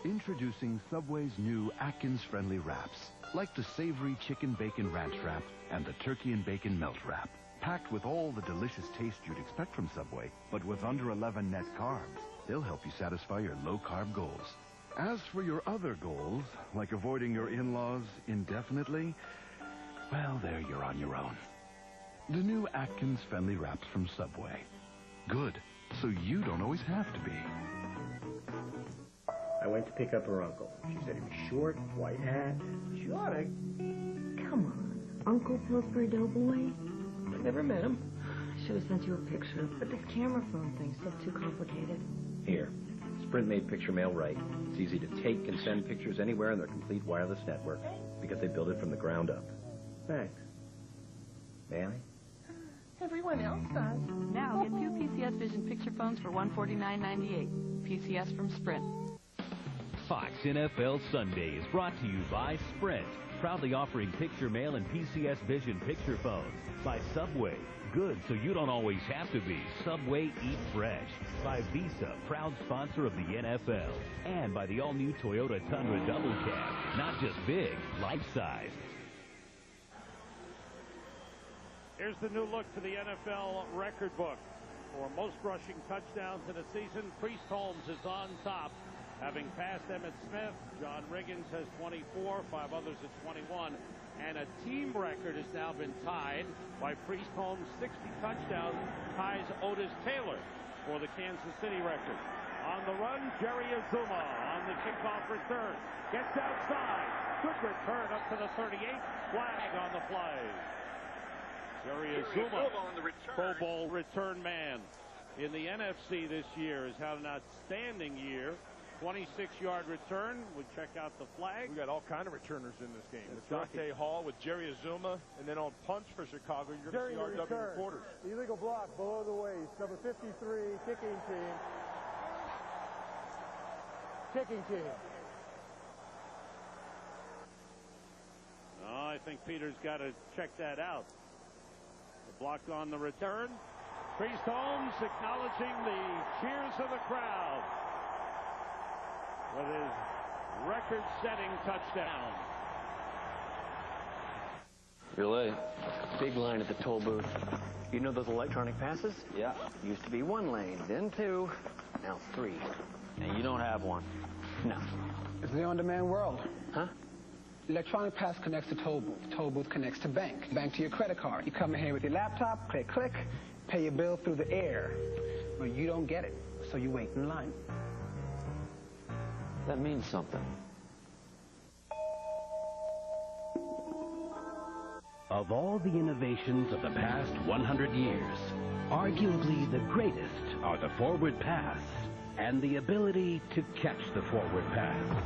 Introducing Subway's new Atkins-friendly wraps, like the savory chicken bacon ranch wrap and the turkey and bacon melt wrap. Packed with all the delicious taste you'd expect from Subway, but with under 11 net carbs. They'll help you satisfy your low-carb goals. As for your other goals, like avoiding your in-laws indefinitely, well, there you're on your own. The new Atkins-friendly wraps from Subway. Good, so you don't always have to be. I went to pick up her uncle. She said he was short, white hat. Short? Come on. Uncle Pillsbury Doughboy? I never met him. I should have sent you a picture, but this camera phone thing's still too complicated. Here. Sprint made picture mail right. It's easy to take and send pictures anywhere in their complete wireless network because they built it from the ground up. Thanks. May I? Everyone else does. Now get 2 PCS Vision picture phones for $149.98. PCS from Sprint. Fox NFL Sunday is brought to you by Sprint, proudly offering picture mail and PCS Vision picture phones. By Subway, good so you don't always have to be. Subway Eat Fresh. By Visa, proud sponsor of the NFL. And by the all-new Toyota Tundra Double Cab. Not just big, life-size. Here's the new look to the NFL record book. For most rushing touchdowns in a season, Priest Holmes is on top, having passed Emmitt Smith. John Riggins has 24, 5 others at 21. And a team record has now been tied by Priest Holmes. 60 touchdowns ties Otis Taylor for the Kansas City record. On the run, Jerry Azuma on the kickoff return. Gets outside. Good return up to the 38. Flag on the play. Jerry Azuma, Pro Bowl return man in the NFC this year, has had an outstanding year. 26-yard return. We check out the flag. We got all kind of returners in this game. It's Dante Hall with Jerry Azuma, and then on punch for Chicago, you're going to see R.W. reporters. Illegal block below the waist. Number 53, kicking team. Kicking team. Oh, I think Peter's got to check that out. The block on the return. Priest Holmes acknowledging the cheers of the crowd with his record-setting touchdown. You're late. Big line at the toll booth. You know those electronic passes? Yeah. Used to be 1 lane, then 2, now 3. And you don't have one? No. It's the on-demand world. Huh? Electronic pass connects to toll booth. Toll booth connects to bank. Bank to your credit card. You come in here with your laptop, click, click, pay your bill through the air. But you don't get it. so you wait in line. That means something. Of all the innovations of the past 100 years, arguably the greatest are the forward pass and the ability to catch the forward pass.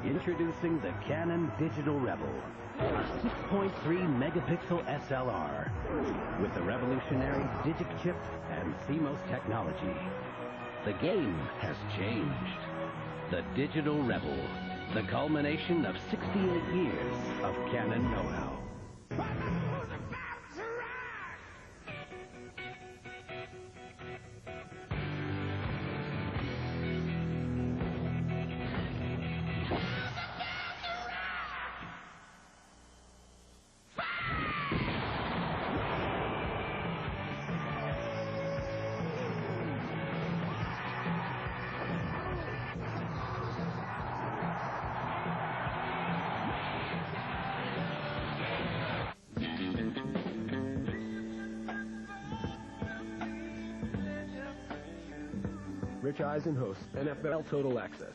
Introducing the Canon Digital Rebel, a 6.3 megapixel SLR with the revolutionary Digic chip and CMOS technology. The game has changed. The Digital Rebel, the culmination of 68 years of Canon know-how. Rich Eisen hosts NFL Total Access.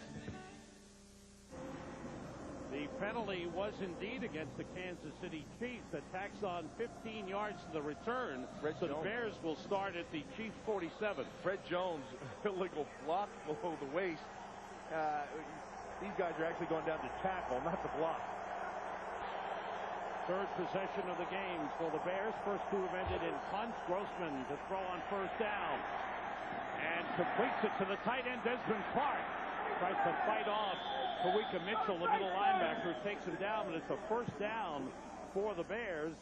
The penalty was indeed against the Kansas City Chiefs that tacks on 15 yards to the return. So the Bears will start at the Chiefs 47. Fred Jones, illegal block below the waist. These guys are actually going down to tackle, not to block. Third possession of the game for the Bears. First two have ended in punts. Grossman to throw on first down. And completes it to the tight end, Desmond Clark. Tries to fight off Kawika Mitchell, the middle linebacker, takes him down, but it's a first down for the Bears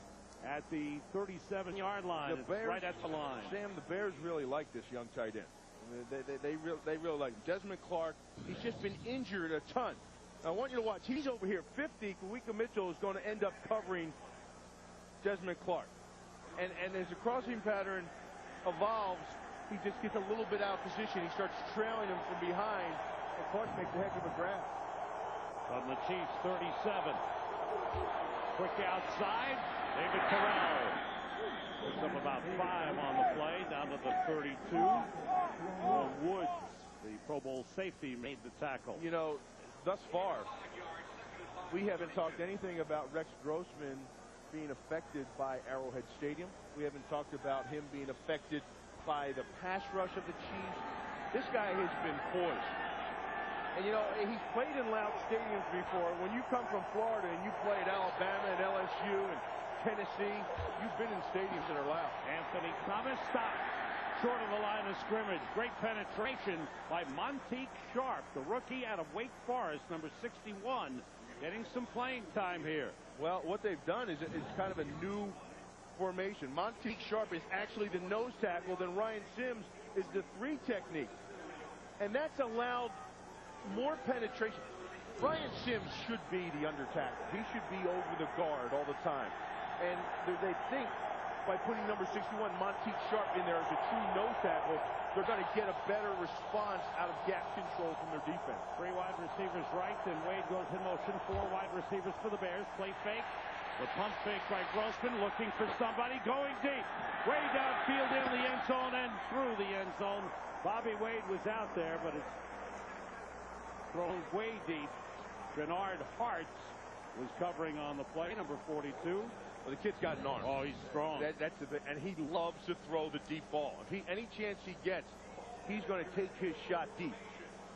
at the 37-yard line. It's right at the line. Sam, the Bears really like this young tight end. They really like him. Desmond Clark, he's just been injured a ton. I want you to watch. He's over here, 50. Kawika Mitchell is going to end up covering Desmond Clark. And as the crossing pattern evolves, he just gets a little bit out of position. He starts trailing him from behind, and Clark makes a heck of a grab. From the Chiefs, 37. Quick outside, David Terrell. Picks up about 5 on the play, down to the 32. Woods, the Pro Bowl safety, made the tackle. You know, thus far, we haven't talked anything about Rex Grossman being affected by Arrowhead Stadium. We haven't talked about him being affected by the pass rush of the Chiefs. This guy has been poised. And, you know, he's played in loud stadiums before. When you come from Florida and you play at Alabama and LSU and Tennessee, you've been in stadiums that are loud. Anthony Thomas stopped short of the line of scrimmage. Great penetration by Monteek Sharp, the rookie out of Wake Forest, number 61, getting some playing time here. Well, what they've done is it's kind of a new formation. Monteek Sharp is actually the nose tackle, then Ryan Sims is the 3 technique. And that's allowed more penetration. Ryan Sims should be the under tackle. He should be over the guard all the time. And they think by putting number 61, Monteek Sharp, in there as a true nose tackle, they're going to get a better response out of gap control from their defense. 3 wide receivers right, then Wade goes in motion. 4 wide receivers for the Bears. Play fake. The pump fake by Grossman, looking for somebody, going deep. Way downfield in the end zone and through the end zone. Bobby Wade was out there, but it's thrown way deep. Bernard Hartz was covering on the play, number 42. Well, the kid's got an arm. Oh, he's strong. That's the thing. And he loves to throw the deep ball. If any chance he gets, he's going to take his shot deep.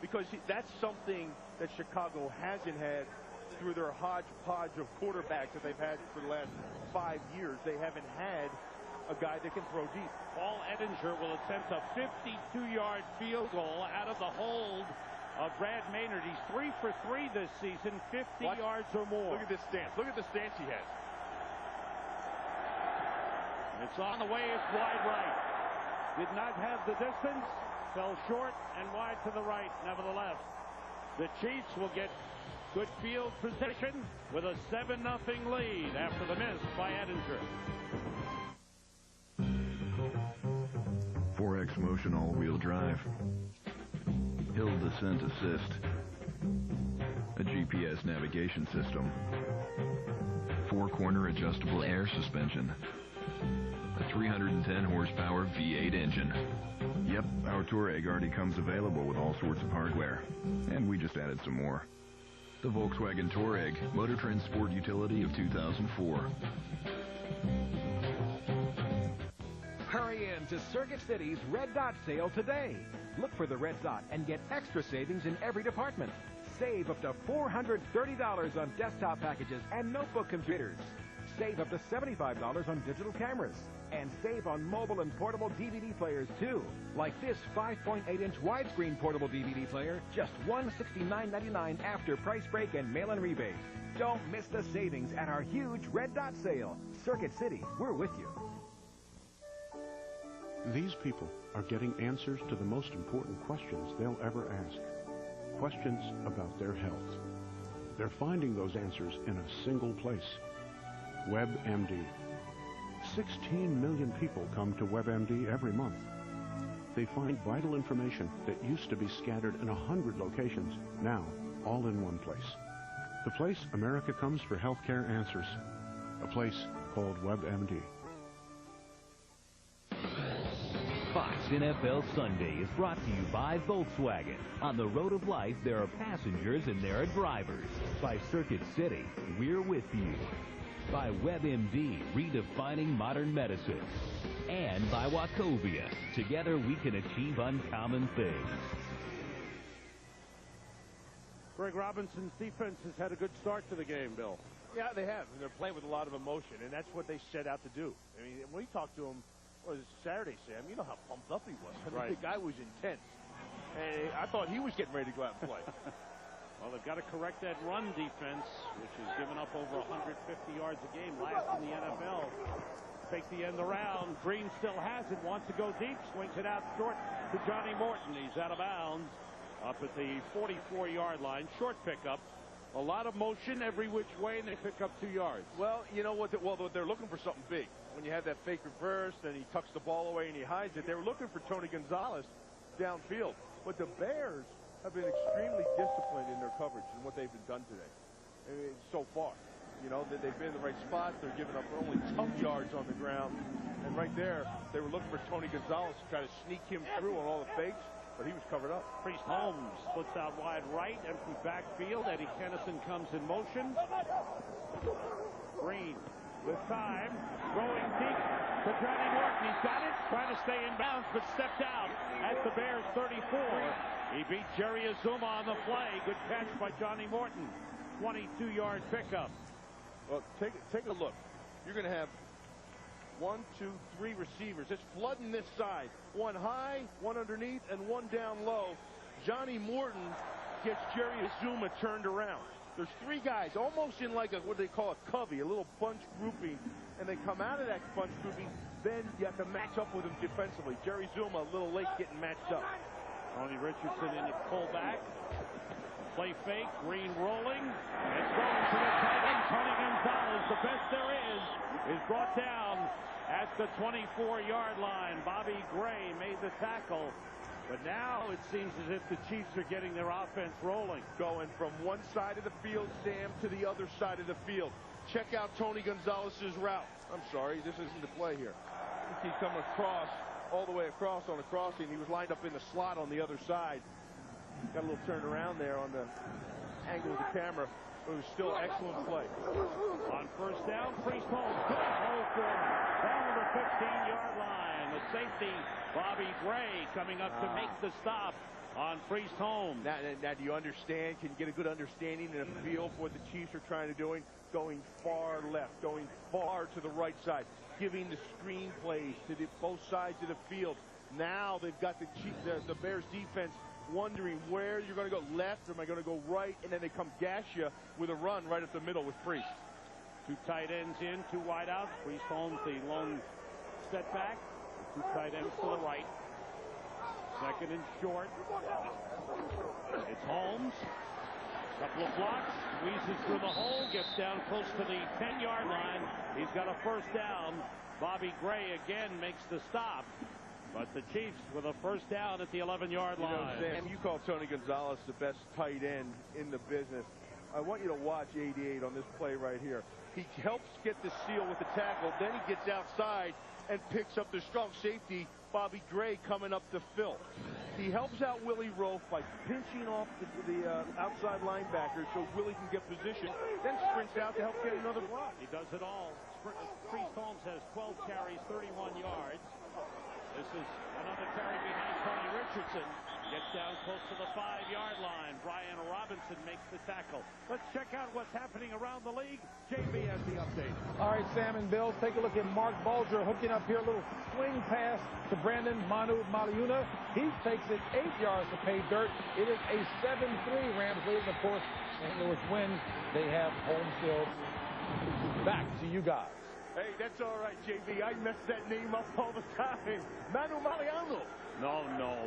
Because that's something that Chicago hasn't had through their hodgepodge of quarterbacks that they've had for the last 5 years. They haven't had a guy that can throw deep. Paul Ettinger will attempt a 52-yard field goal out of the hold of Brad Maynard. He's 3 for 3 this season, 50 yards or more. Look at this stance. Look at the stance he has. It's on the way. It's wide right. Did not have the distance. Fell short and wide to the right. Nevertheless, the Chiefs will get good field position with a 7-0 lead after the miss by Ettinger. 4X Motion all-wheel drive. Hill descent assist. A GPS navigation system. 4-corner adjustable air suspension. A 310 horsepower V8 engine. Yep, our Touareg already comes available with all sorts of hardware. And we just added some more. The Volkswagen Touareg, Motor Trend Sport Utility of 2004. Hurry in to Circuit City's Red Dot sale today. Look for the Red Dot and get extra savings in every department. Save up to $430 on desktop packages and notebook computers. Save up to $75 on digital cameras. And save on mobile and portable DVD players, too. Like this 5.8-inch widescreen portable DVD player, just $169.99 after price break and mail-in rebate. Don't miss the savings at our huge Red Dot sale. Circuit City, we're with you. These people are getting answers to the most important questions they'll ever ask. Questions about their health. They're finding those answers in a single place. WebMD. 16 million people come to WebMD every month. They find vital information that used to be scattered in 100 locations, now all in one place. The place America comes for healthcare answers. A place called WebMD. Fox NFL Sunday is brought to you by Volkswagen. On the road of life, there are passengers and there are drivers. By Circuit City, we're with you. By WebMD, redefining modern medicine. And by Wachovia. Together we can achieve uncommon things. Greg Robinson's defense has had a good start to the game, Bill. Yeah, they have. And they're playing with a lot of emotion, and that's what they set out to do. I mean, when we talked to him, was Saturday, Sam, you know how pumped up he was. I mean, Right. The guy was intense. And I thought he was getting ready to go out and play. Well, they've got to correct that run defense, which has given up over 150 yards a game, last in the NFL. Take the end around. Green still has it, wants to go deep, swings it out short to Johnny Morton. He's out of bounds up at the 44-yard line. Short pickup. A lot of motion every which way, and they pick up 2 yards. Well, you know what? They're looking for something big. When you have that fake reverse, and he tucks the ball away and he hides it, they were looking for Tony Gonzalez downfield. But the Bears have been extremely disciplined in their coverage and what they've been done today. I mean, so far. You know, they've been in the right spots. They're giving up only tough yards on the ground. And right there, they were looking for Tony Gonzalez to try to sneak him through on all the fakes, but he was covered up. Priest Holmes splits out wide right, empty backfield. Eddie Kennison comes in motion. Green with time, throwing deep to Johnny Morton. He's got it, trying to stay in bounds, but stepped out at the Bears 34. He beat Jerry Azuma on the play. Good catch by Johnny Morton. 22-yard pickup. Well, take a look. You're going to have 1, 2, 3 receivers. It's flooding this side. One high, one underneath, and one down low. Johnny Morton gets Jerry Azuma turned around. There's 3 guys almost in like what they call a covey, a little bunch grouping, and they come out of that bunch grouping. Then you have to match up with them defensively. Jerry Azuma a little late getting matched up. Tony Richardson in the pullback. Play fake, Green rolling, and throwing to the tight end. Tony Gonzalez, the best there is brought down at the 24-yard line. Bobby Gray made the tackle, but now it seems as if the Chiefs are getting their offense rolling. Going from one side of the field, Sam, to the other side of the field. Check out Tony Gonzalez's route. I'm sorry, this isn't the play here. He's coming across, all the way across on a crossing. He was lined up in the slot on the other side. Got a little turn around there on the angle of the camera. It was still excellent play. On first down, Priest Holmes. Good hold for down the 15-yard line. The safety, Bobby Gray, coming up to make the stop on Priest Holmes. Now, do you understand? Can you get a good understanding and a feel for what the Chiefs are trying to do? Going far left, going far to the right side, giving the screen plays to both sides of the field. Now they've got the Bears defense wondering where you're going to go, left, or am I going to go right? And then they come gash you with a run right up the middle with Priest. 2 tight ends in, 2 wide outs. Priest Holmes, the lone setback. 2 tight ends to the right. Second and short. It's Holmes. Couple of blocks, squeezes through the hole, gets down close to the 10-yard line. He's got a first down. Bobby Gray again makes the stop. But the Chiefs with a first down at the 11-yard line. You know, Sam, you call Tony Gonzalez the best tight end in the business. I want you to watch 88 on this play right here. He helps get the seal with the tackle. Then he gets outside and picks up the strong safety Bobby Gray coming up to Phil. He helps out Willie Roaf by pinching off the outside linebacker so Willie can get position, then sprints out to help get another block. He does it all. Priest Holmes has 12 carries, 31 yards. This is another carry behind Tony Richardson. Gets down close to the 5-yard line. Brian Robinson makes the tackle. Let's check out what's happening around the league. JB has the update. All right, Sam and Bill, take a look at Mark Bulger hooking up here. A little swing pass to Brandon Manu Maliuna. He takes it 8 yards to pay dirt. It is a 7-3 Rams lead. Of course, St. Louis wins. They have home field. Back to you guys. Hey, that's all right, JB. I mess that name up all the time. Manu Maliano. No.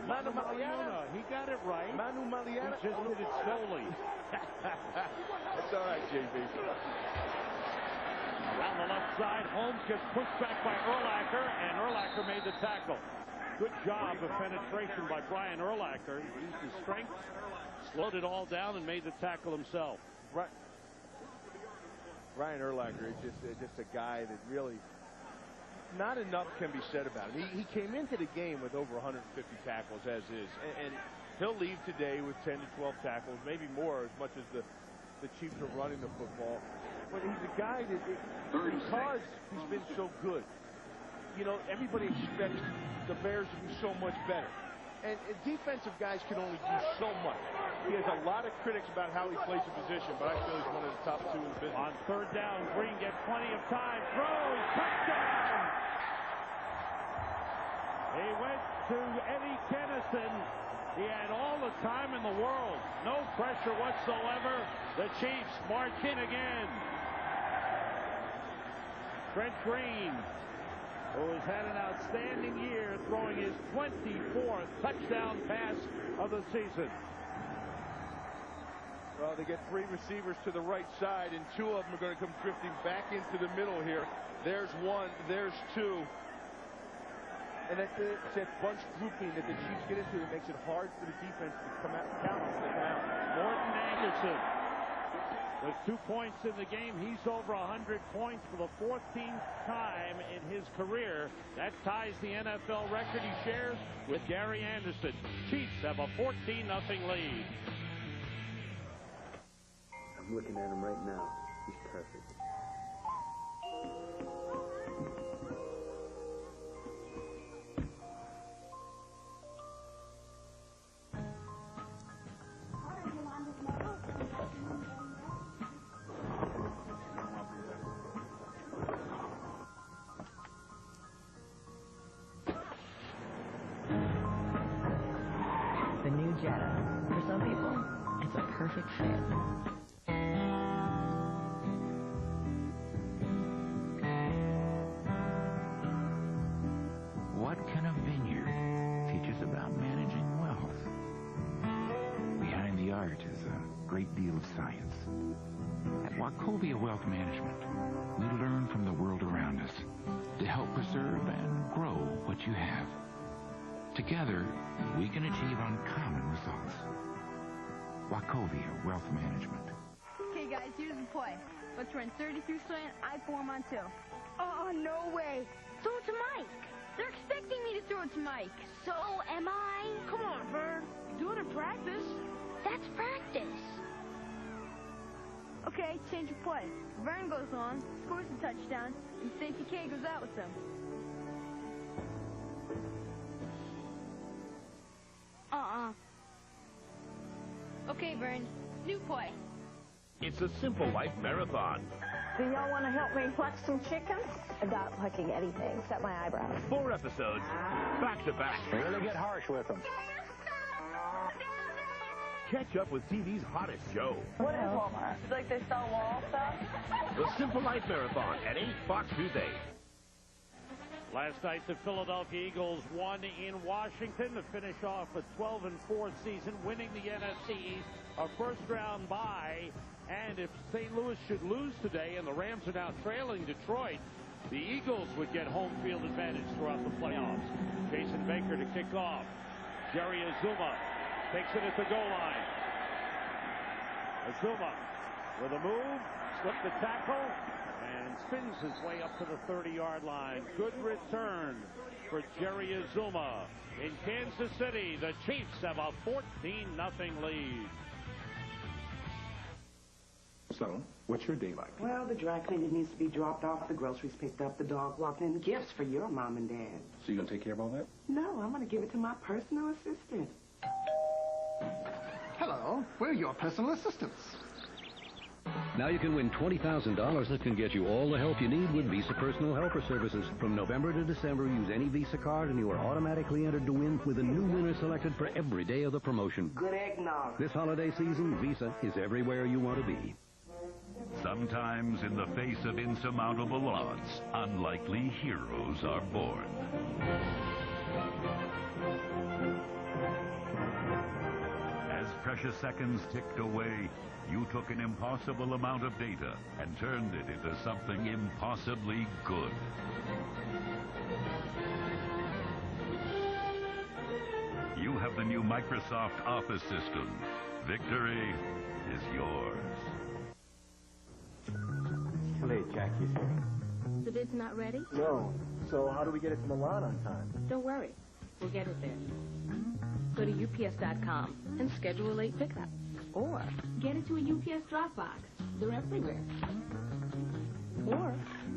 Manu Maliana. He got it right. Manu Maliana. He just did it slowly. That's all right, JB. Around the left side, Holmes gets pushed back by Urlacher, and Urlacher made the tackle. Good job of penetration by Brian Urlacher. He used his strength, slowed it all down, and made the tackle himself. Right. Brian Urlacher is just a guy that really not enough can be said about him. He came into the game with over 150 tackles as is, and he'll leave today with 10 to 12 tackles, maybe more, as much as the Chiefs are running the football. But he's a guy that, because he's been so good, you know, everybody expects the Bears to be so much better. And defensive guys can only do so much. He has a lot of critics about how he plays the position, but I feel he's one of the top 2 in the business. On third down, Green gets plenty of time. Throws, touchdown! He went to Eddie Kennison. He had all the time in the world. No pressure whatsoever. The Chiefs march in again. Trent Green, who has had an outstanding year, throwing his 24th touchdown pass of the season. Well, they get 3 receivers to the right side, and 2 of them are going to come drifting back into the middle here. There's 1, there's 2. And it's that bunch grouping that the Chiefs get into that makes it hard for the defense to come out. Morton Anderson with 2 points in the game. He's over 100 points for the 14th time in his career. That ties the NFL record he shares with Gary Anderson. Chiefs have a 14-0 lead. I'm looking at him right now. He's perfect. The new Jetta. For some people, it's a perfect fit. What can a vineyard teach us about managing wealth? Behind the art is a great deal of science. At Wachovia Wealth Management, we learn from the world around us to help preserve and grow what you have. Together, we can achieve uncommon results. Wachovia Wealth Management. Okay, guys, here's the play. Let's run 30 through slant, I form on 2. Oh, no way. Throw it to Mike. They're expecting me to throw it to Mike. So am I. Come on, Vern. Do it in practice. That's practice. Okay, change of play. Vern goes on, scores a touchdown, and Stacey K goes out with them. Okay, Vern. New play. It's a Simple Life Marathon. Do y'all want to help me pluck some chicken? I'm not plucking anything except my eyebrows. 4 episodes, back to back. Really get harsh with them. Catch up with TV's hottest show. What is Walmart? Like they sell wall stuff? The Simple Life Marathon at 8 Fox Tuesday. Last night, the Philadelphia Eagles won in Washington to finish off a 12-4 season, winning the NFC East, a first-round bye. And if St. Louis should lose today and the Rams are now trailing Detroit, the Eagles would get home field advantage throughout the playoffs. Jason Baker to kick off. Jerry Azuma takes it at the goal line. Azuma with a move, slipped the tackle, and spins his way up to the 30-yard line. Good return for Jerry Azuma. In Kansas City, the Chiefs have a 14-0 lead. So, what's your day like? Well, the dry cleaning needs to be dropped off, the groceries picked up, the dog walked in, gifts for your mom and dad. So you gonna take care of all that? No, I'm gonna give it to my personal assistant. Hello, we're your personal assistants. Now you can win $20,000 that can get you all the help you need with Visa Personal Helper Services. From November to December, use any Visa card and you are automatically entered to win with a new winner selected for every day of the promotion. Good eggnog. This holiday season, Visa is everywhere you want to be. Sometimes in the face of insurmountable odds, unlikely heroes are born. As precious seconds ticked away, you took an impossible amount of data and turned it into something impossibly good. You have the new Microsoft Office system. Victory is yours. Late, Jackie. The bid's not ready? No. So how do we get it to Milan on time? Don't worry. We'll get it there. Go to UPS.com and schedule a late pickup. Or get it to a UPS drop box. They're everywhere. Or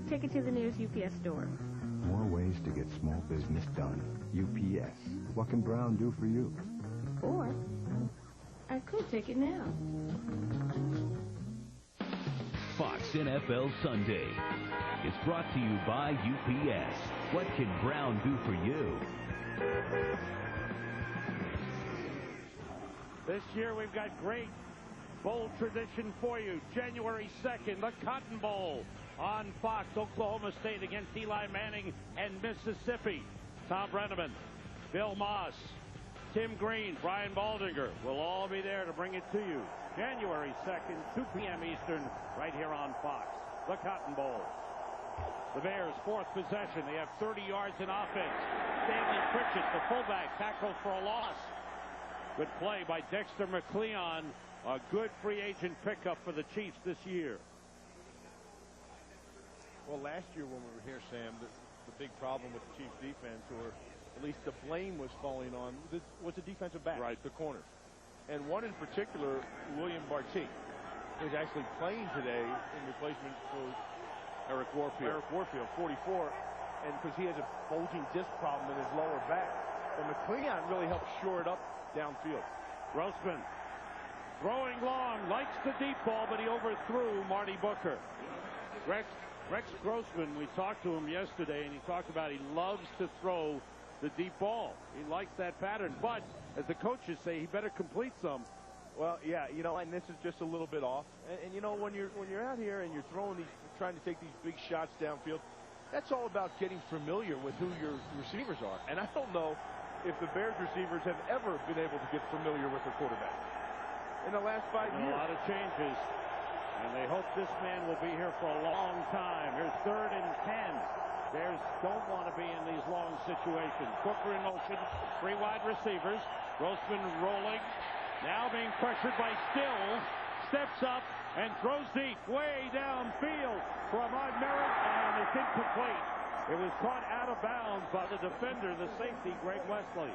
take it to the nearest UPS store. More ways to get small business done. UPS. What can Brown do for you? Or I could take it now. Fox NFL Sunday is brought to you by UPS. What can Brown do for you? This year we've got great bowl tradition for you. January 2nd, the Cotton Bowl on Fox. Oklahoma State against Eli Manning and Mississippi. Tom Brenneman, Bill Moss, Tim Green, Brian Baldinger will all be there to bring it to you. January 2nd, 2 p.m. Eastern, right here on Fox. The Cotton Bowl. The Bears' fourth possession. They have 30 yards in offense. Stanley Pritchett, the fullback, tackles for a loss. Good play by Dexter McCleon. A good free agent pickup for the Chiefs this year. Well, last year when we were here, Sam, the big problem with the Chiefs defense, or at least the blame was falling on, was the defensive back, right, the corners. And one in particular, William Barty, is actually playing today in replacement for Eric Warfield, 44, and because he has a bulging disc problem in his lower back. And McCleon really helped shore it up downfield. Grossman throwing long, likes the deep ball, but he overthrew Marty Booker. Rex Grossman, we talked to him yesterday, and he talked about he loves to throw the deep ball. He likes that pattern, but as the coaches say, he better complete some. Well, yeah, you know, and this is just a little bit off. And you know, when you're out here and you're throwing these, trying to take these big shots downfield, that's all about getting familiar with who your receivers are. And I don't know if the Bears receivers have ever been able to get familiar with their quarterback in the last 5 years. A lot of changes, and they hope this man will be here for a long time. Here's 3rd and 10. Bears don't want to be in these long situations. Booker in motion, 3 wide receivers. Grossman rolling, now being pressured by Stills. Steps up and throws deep, way downfield for Ahmad Merritt, and it's incomplete. It was caught out of bounds by the defender, the safety, Greg Wesley.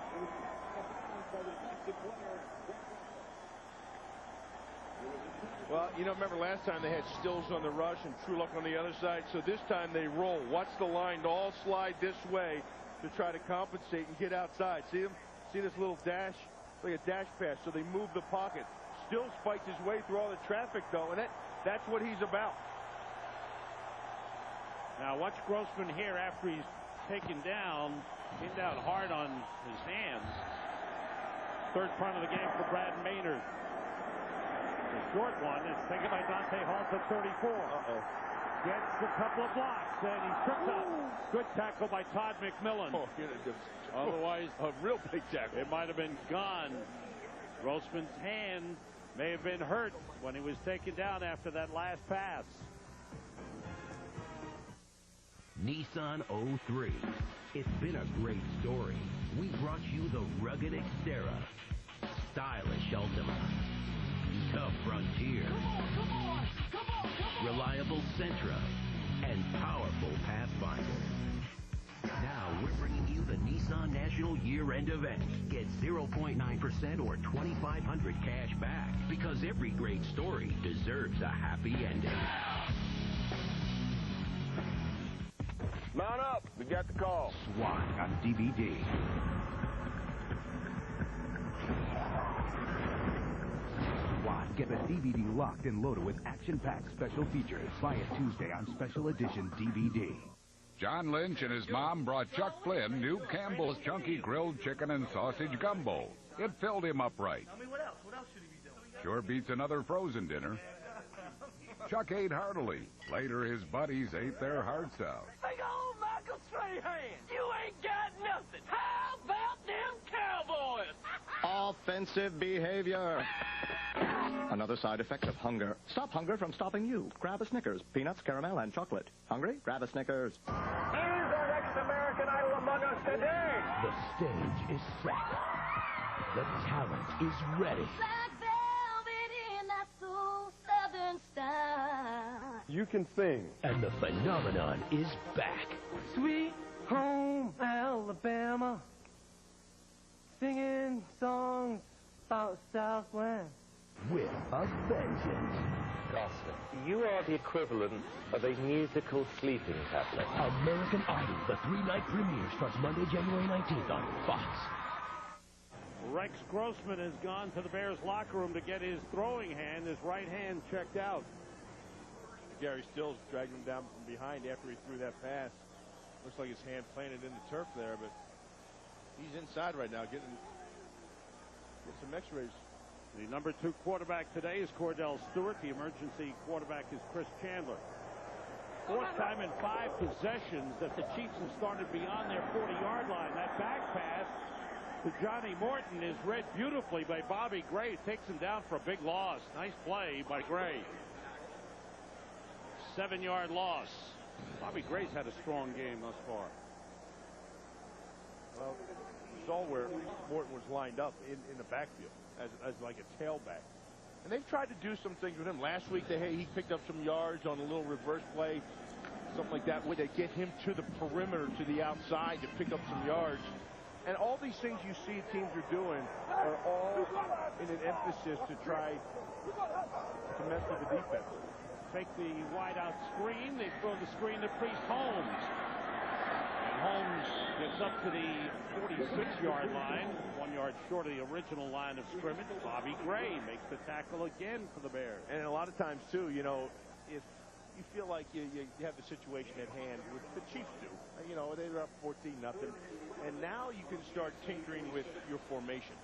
Well, you know, remember last time they had Stills on the rush and True Luck on the other side, so this time they roll. Watch the line to all slide this way to try to compensate and get outside. See him? See this little dash? Like a dash pass, so they move the pocket. Stills fights his way through all the traffic, though, and that's what he's about. Now watch Grossman here after he's taken down, pinned down hard on his hands. 3rd punt of the game for Brad Maynard. The short one is taken by Dante Hall at 34. Gets a couple of blocks, and he's tripped up. Good tackle by Todd McMillan. Otherwise, a real big tackle. It might have been gone. Grossman's hand may have been hurt when he was taken down after that last pass. Nissan 03. It's been a great story. We brought you the rugged Xterra, stylish Ultima, tough Frontier, reliable Sentra, and powerful Pathfinder. Now we're bringing you the Nissan National Year-End Event. Get 0.9% or $2,500 cash back, because every great story deserves a happy ending. Mount up. We got the call. SWAT on DVD. SWAT. Get the DVD locked and loaded with action-packed special features. Buy it Tuesday on Special Edition DVD. John Lynch and his mom brought Chuck Flynn new Campbell's Chunky Grilled Chicken and Sausage Gumbo. It filled him up right. Tell me what else? What else should he be doing? Sure beats another frozen dinner. Chuck ate heartily. Later, his buddies ate their hearts out. Big old Michael Strahan, you ain't got nothing. How about them Cowboys? Offensive behavior. Another side effect of hunger. Stop hunger from stopping you. Grab a Snickers. Peanuts, caramel, and chocolate. Hungry? Grab a Snickers. He's our next American Idol among us today. The stage is set. The talent is ready. Black velvet in that soul southern style. You can sing. And the phenomenon is back. Sweet home Alabama, singing songs about Southland. With a vengeance. Gossip, you are the equivalent of a musical sleeping tablet. American Idol, the 3-night premiere, starts Monday, January 19th on Fox. Rex Grossman has gone to the Bears locker room to get his throwing hand, his right hand checked out. Gary Stills dragged him down from behind after he threw that pass. Looks like his hand planted in the turf there, but he's inside right now getting some x-rays. The number 2 quarterback today is Cordell Stewart. The emergency quarterback is Chris Chandler. 4th time in 5 possessions that the Chiefs have started beyond their 40-yard line. That back pass to Johnny Morton is read beautifully by Bobby Gray. Takes him down for a big loss. Nice play by Gray. 7-yard loss. Bobby Gray's had a strong game thus far. Well, you saw where Morton was lined up in the backfield as like a tailback. And they've tried to do some things with him. Last week, he picked up some yards on a little reverse play, something like that, where they get him to the perimeter, to the outside to pick up some yards. And all these things you see teams are doing are all in an emphasis to try to mess with the defense. Take the wide-out screen. They throw the screen to Priest Holmes. And Holmes gets up to the 46-yard line, 1 yard short of the original line of scrimmage. Bobby Gray makes the tackle again for the Bears. And a lot of times, too, you know, if you feel like you have the situation at hand, which the Chiefs do, you know, they were up 14-0. And now you can start tinkering with your formations.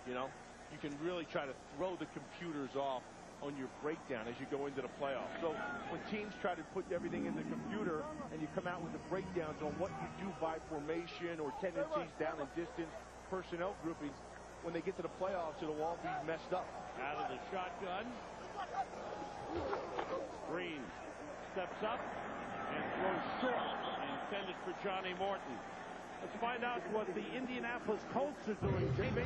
You know, you can really try to throw the computers off on your breakdown as you go into the playoffs. So when teams try to put everything in the computer and you come out with the breakdowns on what you do by formation or tendencies down and distance, personnel groupings, when they get to the playoffs, it'll all be messed up. Out of the shotgun. Green steps up and throws short, intended for Johnny Morton. Let's find out what the Indianapolis Colts are doing, JB.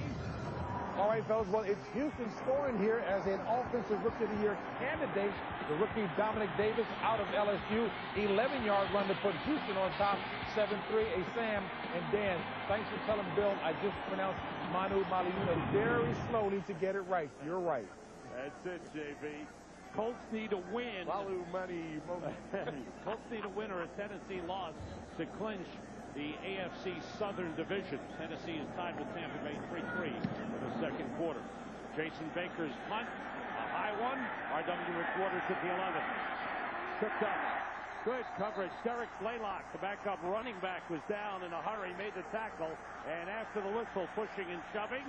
All right, fellas, well, it's Houston scoring here as an Offensive Rookie of the Year candidate. The rookie Dominic Davis out of LSU. 11-yard run to put Houston on top. 7-3, a Sam. And Dan, thanks for telling Bill I just pronounced Manu Maliuna very slowly to get it right. You're right. That's it, JB. Colts need a win. Malu money. Colts need a win or a Tennessee loss to clinch the AFC Southern Division. Tennessee is tied with Tampa Bay 3-3 in the second quarter. Jason Baker's punt, a high one. R.W. McWaters at the 11. Tripped up. Good coverage. Derek Blaylock, the backup running back, was down in a hurry, made the tackle, and after the whistle, pushing and shoving.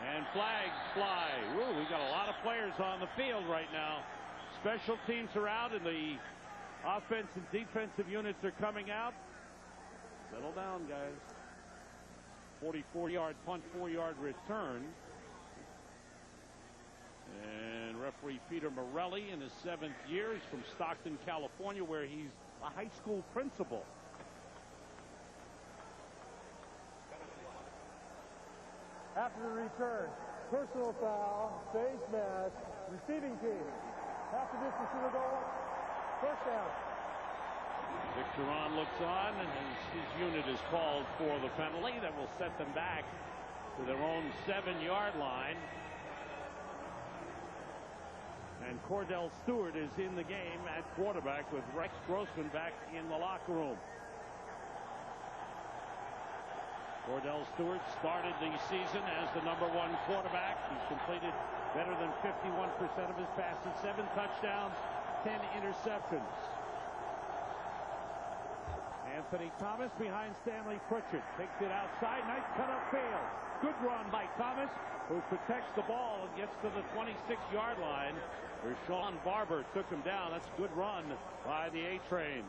And flags fly. Ooh, we got a lot of players on the field right now. Special teams are out, and the offense and defensive units are coming out. Settle down, guys. 44-yard punt, 4-yard return. And referee Peter Morelli in his 7th year. He's from Stockton, California, where he's a high school principal. After the return, personal foul, face mask, receiving team. Half the distance to the goal. First down. Victoron looks on, and his unit is called for the penalty that will set them back to their own 7-yard line. And Cordell Stewart is in the game at quarterback with Rex Grossman back in the locker room. Cordell Stewart started the season as the #1 quarterback. He's completed better than 51% of his passes, 7 touchdowns, 10 interceptions. Anthony Thomas behind Stanley Pritchett. Takes it outside. Nice cut upfield. Good run by Thomas, who protects the ball and gets to the 26-yard line, where Sean Barber took him down. That's a good run by the A-Train.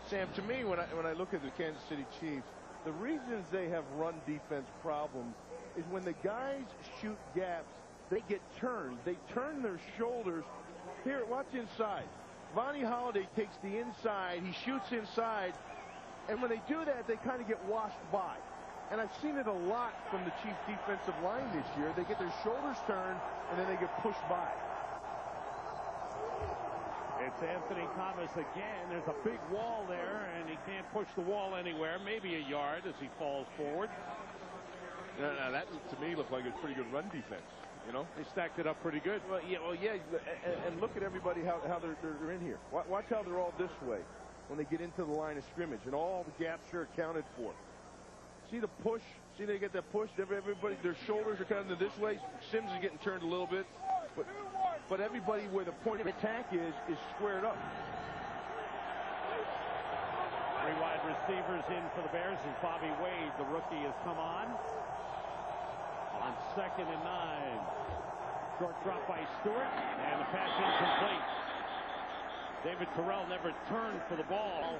Sam, to me, when I look at the Kansas City Chiefs, the reasons they have run defense problems is when the guys shoot gaps, they get turned. They turn their shoulders. Here, watch inside. Vonnie Holliday takes the inside. He shoots inside. And when they do that, they kind of get washed by. And I've seen it a lot from the Chiefs defensive line this year. They get their shoulders turned, and then they get pushed by. It's Anthony Thomas again. There's a big wall there, and he can't push the wall anywhere. Maybe a yard as he falls forward. Now that, to me, looked like a pretty good run defense. You know, they stacked it up pretty good. Well, yeah. And look at everybody, how they're in here. Watch how they're all this way when they get into the line of scrimmage, and all the gaps are accounted for. See the push? See they get that push? Everybody, their shoulders are kind of this way. Sims is getting turned a little bit. But everybody where the point of attack is squared up. 3 wide receivers in for the Bears as Bobby Wade, the rookie, has come on 2nd and 9. Short drop by Stewart, and the pass incomplete. David Terrell never turned for the ball.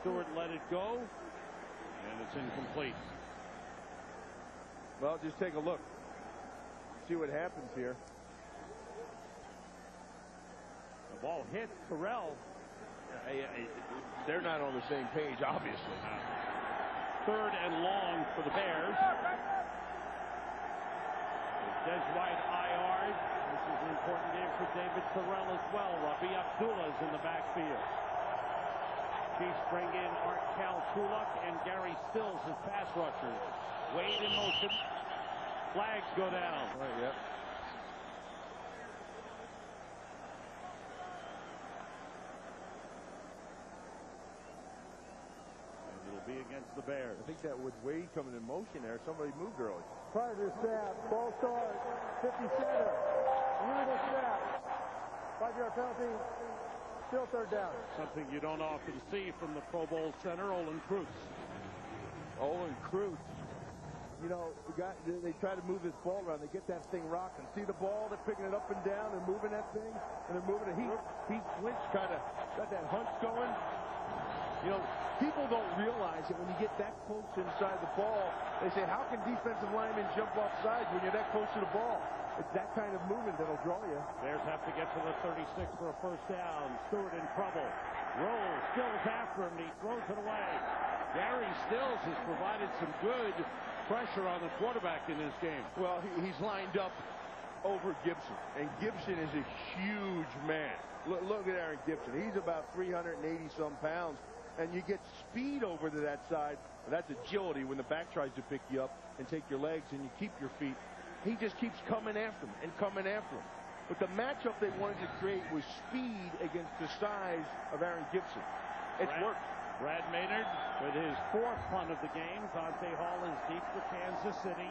Stewart let it go, and it's incomplete. Well, just take a look. See what happens here. The ball hit Terrell. They're not on the same page, obviously. 3rd and long for the Bears. Des White IR. This is an important game for David Terrell as well. Rabi Abdullah is in the backfield. Chiefs bring in Art Kaltulak and Gary Stills as pass rushers. Wade in motion. Flags go down. Right, yep. Be against the Bears. I think that was Wade coming in motion there. Somebody moved early. Prior to the snap, ball start, 50 center. Illegal snap. 5-yard penalty. Still 3rd down. Something you don't often see from the Pro Bowl center, Olin Kreutz. Olin Kreutz. You know, they try to move this ball around. They get that thing rocking. See the ball? They're picking it up and down. They're moving that thing, and they're moving it. He flinched, kind of got that hunch going. You know, people don't realize that when you get that close inside the ball, they say, how can defensive linemen jump off sides when you're that close to the ball? It's that kind of movement that'll draw you. Bears have to get to the 36 for a 1st down. Stewart in trouble. Rolls, Stills after him, and he throws it away. Gary Stills has provided some good pressure on the quarterback in this game. Well, he's lined up over Gibson, and Gibson is a huge man. Look at Aaron Gibson. He's about 380-some pounds. And you get speed over to that side, and that's agility when the back tries to pick you up and take your legs and you keep your feet. He just keeps coming after him and coming after him. But the matchup they wanted to create was speed against the size of Aaron Gibson. It's worked. Brad Maynard with his 4th punt of the game. Dante Hall is deep for Kansas City.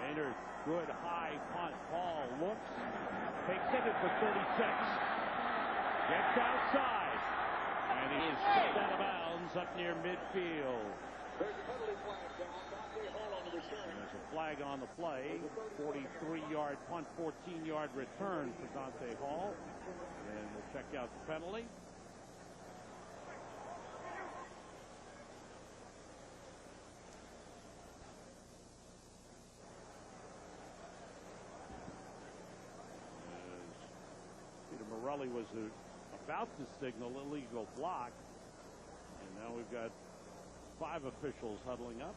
Maynard, good high punt. Hall looks, takes it for 36. Gets outside. And he is kicked out of bounds up near midfield. There's a flag on the play. 43-yard punt, 14-yard return for Dante Hall. And we'll check out the penalty. Peter Morelli was about to signal illegal block, and now we've got 5 officials huddling up.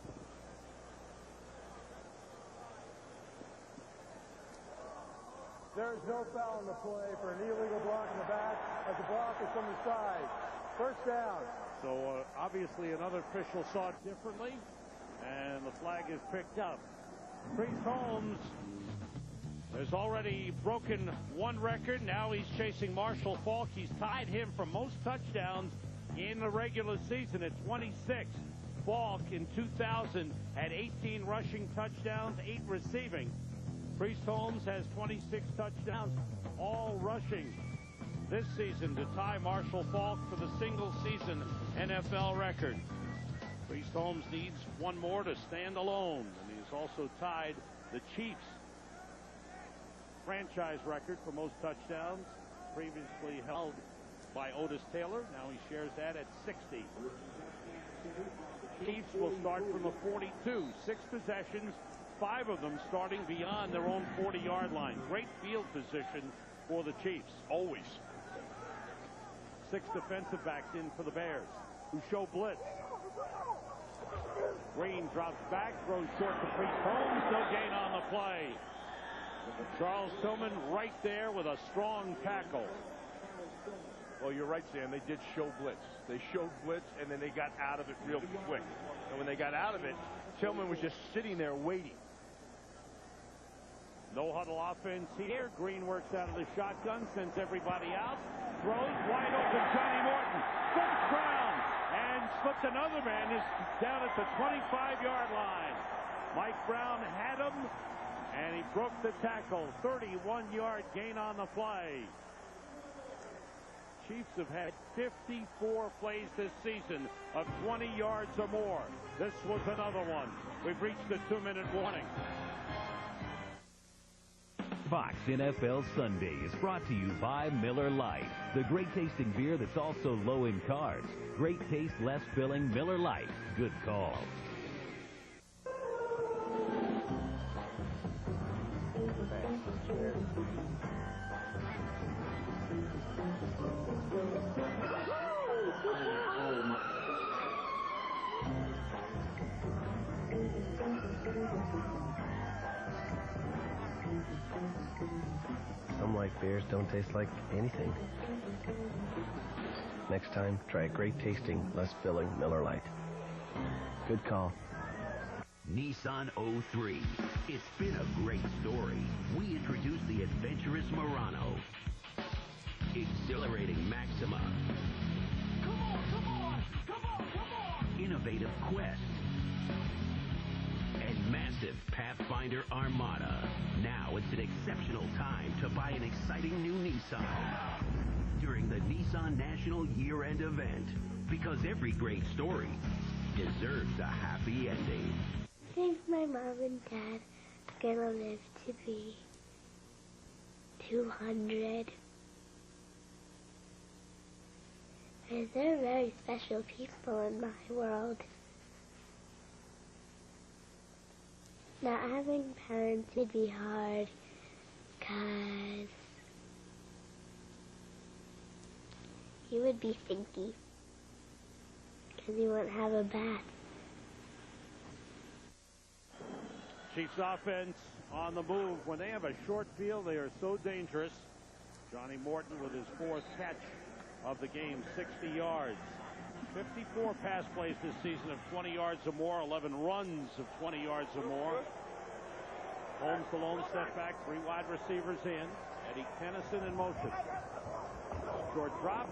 There is no foul in the play for an illegal block in the back as the block is from the side. First down. So obviously another official saw it differently, and the flag is picked up. Priest Holmes has already broken one record. Now he's chasing Marshall Faulk. He's tied him for most touchdowns in the regular season at 26. Faulk in 2000 had 18 rushing touchdowns, 8 receiving. Priest Holmes has 26 touchdowns, all rushing this season to tie Marshall Faulk for the single-season NFL record. Priest Holmes needs one more to stand alone, and he's also tied the Chiefs franchise record for most touchdowns, previously held by Otis Taylor. Now he shares that at 60. Chiefs will start from the 42. 6 possessions, 5 of them starting beyond their own 40-yard line. Great field position for the Chiefs, always. 6 defensive backs in for the Bears, who show blitz. Green drops back, throws short to Priest Holmes. No gain on the play. Charles Tillman right there with a strong tackle. Well, you're right, Sam. They did show blitz. They showed blitz, and then they got out of it real quick. And when they got out of it, Tillman was just sitting there waiting. No huddle offense here. Green works out of the shotgun, sends everybody out. Throws wide open. Johnny Morton slips ground and slipped another man. Is down at the 25-yard line. Mike Brown had him, and he broke the tackle. 31-yard gain on the play. Chiefs have had 54 plays this season of 20 yards or more. This was another one. We've reached the 2-minute warning. Fox NFL Sunday is brought to you by Miller Lite, the great tasting beer that's also low in carbs. Great taste, less filling. Miller Lite. Good call. Some like beers don't taste like anything. Next time, try a great tasting, less filling Miller Lite. Good call. Nissan 03. It's been a great story. We introduced the adventurous Murano. Exhilarating Maxima. Come on, come on, come on, come on! Innovative Quest. And massive Pathfinder Armada. Now it's an exceptional time to buy an exciting new Nissan during the Nissan National Year-End event. Because every great story deserves a happy ending. I think my mom and dad are gonna live to be 200. And they're very special people in my world. Not having parents would be hard, 'cause you would be stinky, 'cause you wouldn't have a bath. Chiefs offense on the move. When they have a short field, they are so dangerous. Johnny Morton with his 4th catch of the game, 60 yards. 54 pass plays this season of 20 yards or more, 11 runs of 20 yards or more. Holmes the lone step back, 3 wide receivers in. Eddie Tennyson in motion. Short drop,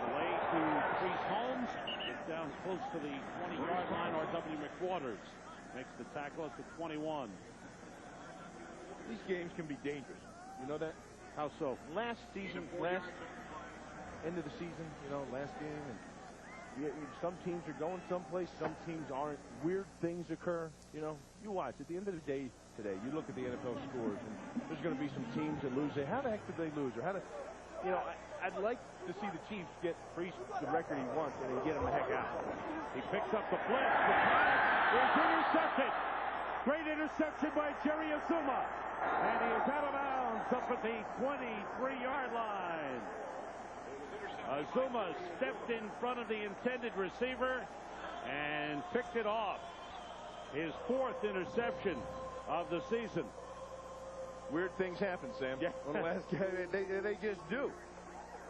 delay to Priest Holmes. Gets down close to the 20-yard line. R.W. McWaters makes the tackle at the 21. These games can be dangerous. You know that? How so? Last season, end of the season, last game, and some teams are going someplace, some teams aren't. Weird things occur. You watch. At the end of the day today, you look at the NFL scores, and there's going to be some teams that lose. How the heck did they lose? Or I'd like to see the Chiefs get Priest the record he wants and then get him the heck out. He picks up the blitz. The pass is intercepted. Great interception by Jerry Azuma. And he is out of bounds up at the 23-yard line. Azuma stepped in front of the intended receiver and picked it off. His 4th interception of the season. Weird ththings happen, Sam. Yeah. On the last game, they just do.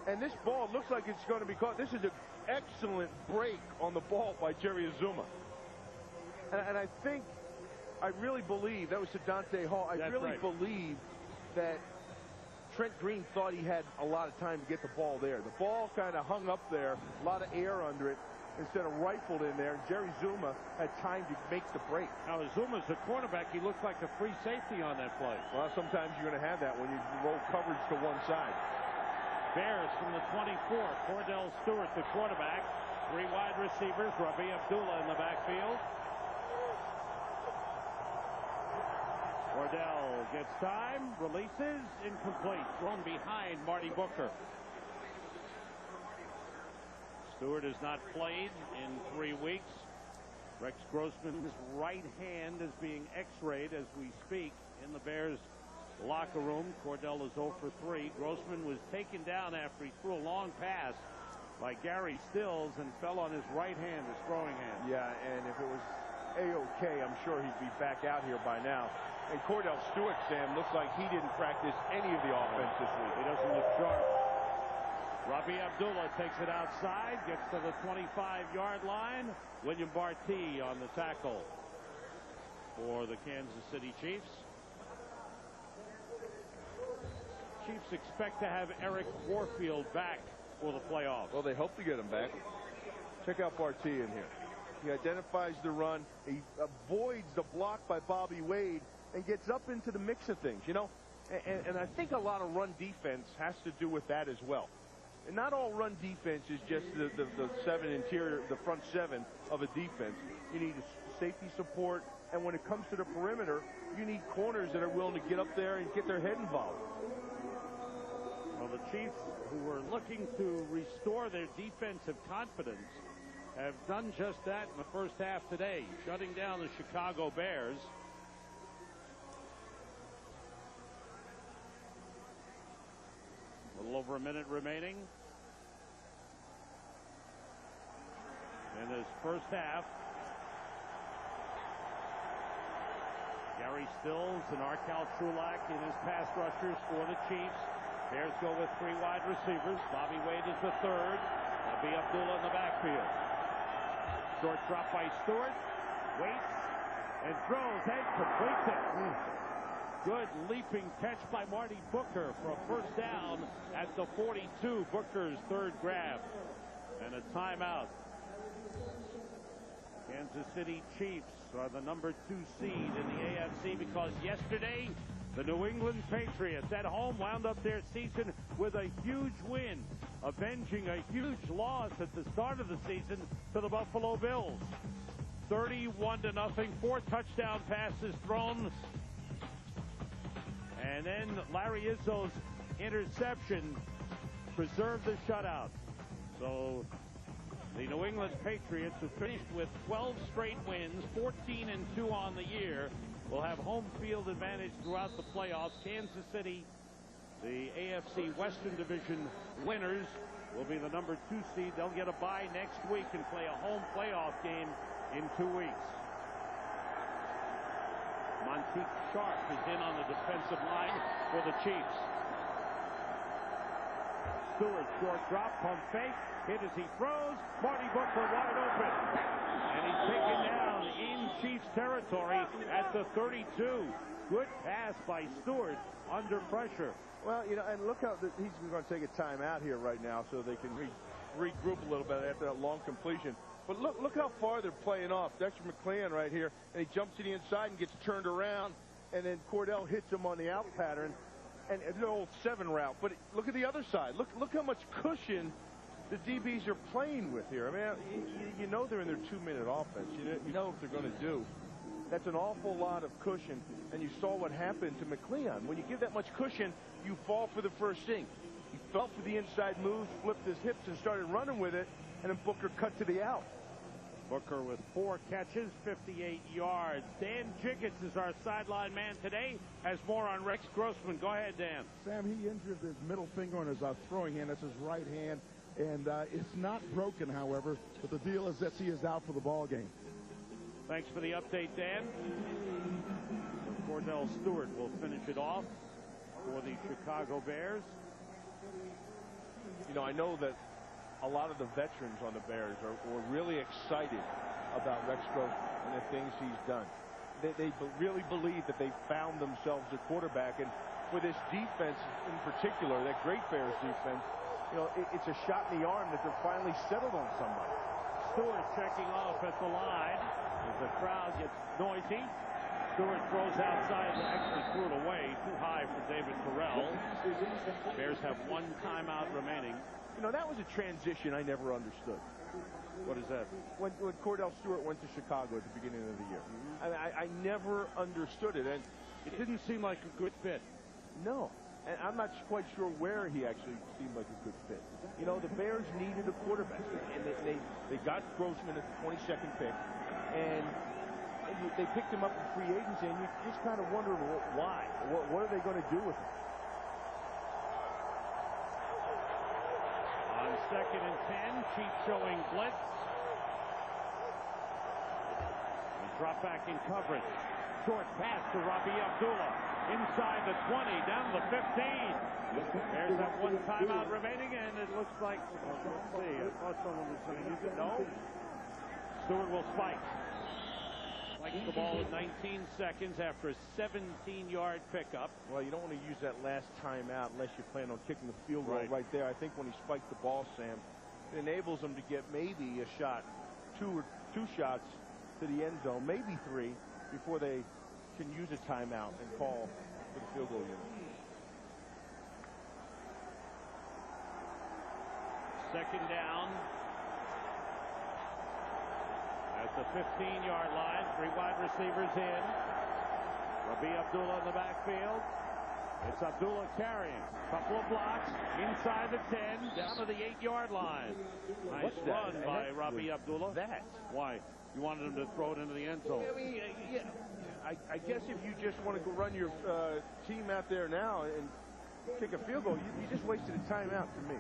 And this ball looks like it's going to be caught. This is an excellent break on the ball by Jerry Azuma. And I really believe, that was to Dante Hall, I really believe that Trent Green thought he had a lot of time to get the ball there. The ball kind of hung up there, a lot of air under it, instead of rifled in there. And Jerry Zuma had time to make the break. Now, Zuma's the quarterback. He looked like a free safety on that play. Well, sometimes you're going to have that when you roll coverage to one side. Bears from the 24. Cordell Stewart, the quarterback. 3 wide receivers. Rabi Abdullah in the backfield. Cordell gets time, releases, incomplete. Thrown behind Marty Booker. Stewart has not played in 3 weeks. Rex Grossman's right hand is being x-rayed as we speak in the Bears locker room. Cordell is 0 for 3. Grossman was taken down after he threw a long pass by Gary Stills and fell on his right hand, his throwing hand. Yeah, and if it was A-OK, I'm sure he'd be back out here by now. And Cordell Stewart, Sam, looks like he didn't practice any of the offense this week. He doesn't look sharp. Rabi Abdullah takes it outside, gets to the 25-yard line. William Barty on the tackle for the Kansas City Chiefs. Chiefs expect to have Eric Warfield back for the playoffs. Well, they hope to get him back. Check out Barty in here. He identifies the run. He avoids the block by Bobby Wade and gets up into the mix of things, you know. And I think a lot of run defense has to do with that as well. And not all run defense is just the front seven of a defense. You need safety support, and when it comes to the perimeter, you need corners that are willing to get up there and get their head involved. Well, the Chiefs, who were looking to restore their defensive confidence, have done just that in the first half today, shutting down the Chicago Bears. A little over a minute remaining in this first half. Gary Stills and Arkal Trulak in his pass rushers for the Chiefs. Bears go with 3 wide receivers. Bobby Wade is the 3rd. Rabi Abdullah in the backfield. Short drop by Stewart. Waits and throws and completes it. Good leaping catch by Marty Booker for a first down at the 42. Booker's 3rd grab. And a timeout. Kansas City Chiefs are the number 2 seed in the AFC because yesterday the New England Patriots at home wound up their season with a huge win, avenging a huge loss at the start of the season to the Buffalo Bills. 31-0, 4 touchdown passes thrown. And then Larry Izzo's interception preserved the shutout. So the New England Patriots, who finished with 12 straight wins, 14-2 on the year, will have home field advantage throughout the playoffs. Kansas City, the AFC Western Division winners, will be the number 2 seed. They'll get a bye next week and play a home playoff game in 2 weeks. Montique Sharp is in on the defensive line for the Chiefs. Stewart, short drop, pump fake, hit as he throws. Marty Booker wide open. And he's taken down in Chiefs territory at the 32. Good pass by Stewart under pressure. Well, you know, and look how he's going to take a timeout here right now so they can regroup a little bit after that long completion. But look how far they're playing off. Dexter McClean right here, and he jumps to the inside and gets turned around, and then Cordell hits him on the out pattern, and the old 7 route. But look at the other side. Look how much cushion the DBs are playing with here. I mean, you know they're in their 2-minute offense. You know what they're going to do. That's an awful lot of cushion, and you saw what happened to McCleon. When you give that much cushion, you fall for the first sink. He felt for the inside move, flipped his hips, and started running with it, and then Booker cut to the out. Booker with 4 catches, 58 yards. Dan Jiggets is our sideline man today. Has more on Rex Grossman. Go ahead, Dan. Sam, he injured his middle finger on his throwing hand. That's his right hand. And it's not broken, however. But the deal is that he is out for the ball game. Thanks for the update, Dan. Cordell Stewart will finish it off. for the Chicago Bears. You know, I know that a lot of the veterans on the Bears were really excited about Rex Grossman and the things he's done. They really believe that they found themselves a quarterback, and for this defense in particular, that great Bears defense, you know, it's a shot in the arm that they're finally settled on somebody. Stewart checking off at the line as the crowd gets noisy. Stewart throws outside, actually threw it away, too high for David Terrell. Bears have 1 timeout remaining. You know, that was a transition I never understood. What is that? When Cordell Stewart went to Chicago at the beginning of the year. I never understood it, and it didn't seem like a good fit. No, and I'm not quite sure where he actually seemed like a good fit. You know, the Bears needed a quarterback, and they got Grossman at the 22nd pick, and they picked him up in free agency, and you just kind of wonder why. What are they going to do with him? On 2nd and 10, Chiefs showing blitz. And drop back in coverage. Short pass to Rabi Abdullah. Inside the 20, down the 15. Bears have 1 timeout remaining, and it looks like, let's see, I thought someone was going to use it. No. Stewart will spike. Spikes the ball in 19 seconds after a 17-yard pickup. Well, you don't want to use that last timeout unless you plan on kicking the field goal right there. I think when he spiked the ball, Sam, it enables him to get maybe a shot, two shots to the end zone, maybe 3, before they can use a timeout and call for the field goal unit. 2nd down. At the 15-yard line, 3 wide receivers in. Rabi Abdullah in the backfield. It's Abdullah carrying. Couple of blocks inside the 10, down to the 8-yard line. Nice run by Rabi Abdullah. Why? You wanted him to throw it into the end zone. I mean, yeah. I guess if you just want to go run your team out there now and kick a field goal, you just wasted a timeout to me.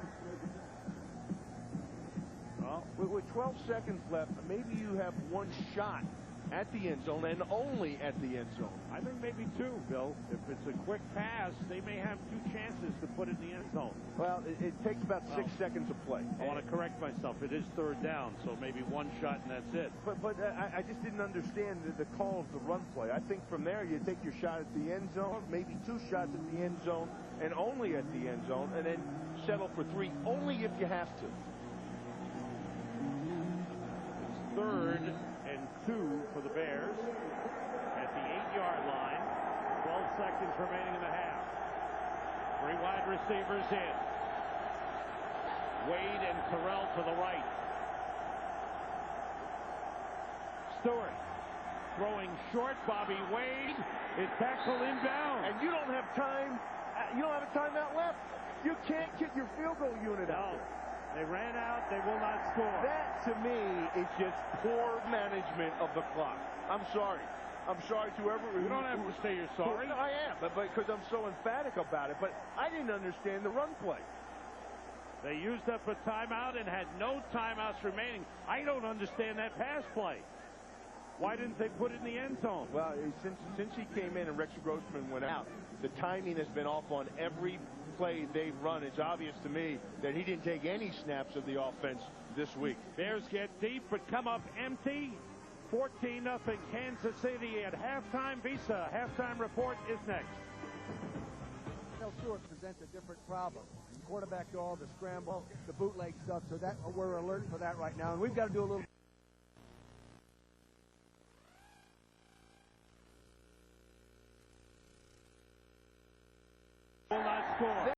Well, with 12 seconds left, maybe you have 1 shot at the end zone and only at the end zone. I think maybe 2, Bill. If it's a quick pass, they may have 2 chances to put it in the end zone. Well, it takes about 6 seconds of play. I want to correct myself. It is 3rd down, so maybe 1 shot and that's it. But I just didn't understand the call of the run play. I think from there you take your shot at the end zone, maybe 2 shots at the end zone, and only at the end zone, and then settle for 3 only if you have to. It's 3rd and 2 for the Bears at the 8-yard line. 12 seconds remaining in the half. 3 wide receivers in. Wade and Terrell to the right. Stewart throwing short. Bobby Wade is tackled inbound. And you don't have time. You don't have a timeout left. You can't kick your field goal unit out there. They ran out. They will not score. That, to me, is just poor management of the clock. I'm sorry. I'm sorry to everyone. You don't have to say you're sorry. I am, but because I'm so emphatic about it. But I didn't understand the run play. They used up a timeout and had no timeouts remaining. I don't understand that pass play. Why didn't they put it in the end zone? Well, since he came in and Rex Grossman went out, the timing has been off on every play they've run. It's obvious to me that he didn't take any snaps of the offense this week. Bears get deep but come up empty. 14-0 Kansas City at halftime. Visa halftime report is next. Stewart presents a different problem. The quarterback draw, the scramble, the bootleg stuff. So that we're alert for that right now, and we've got to do a little. Will not score.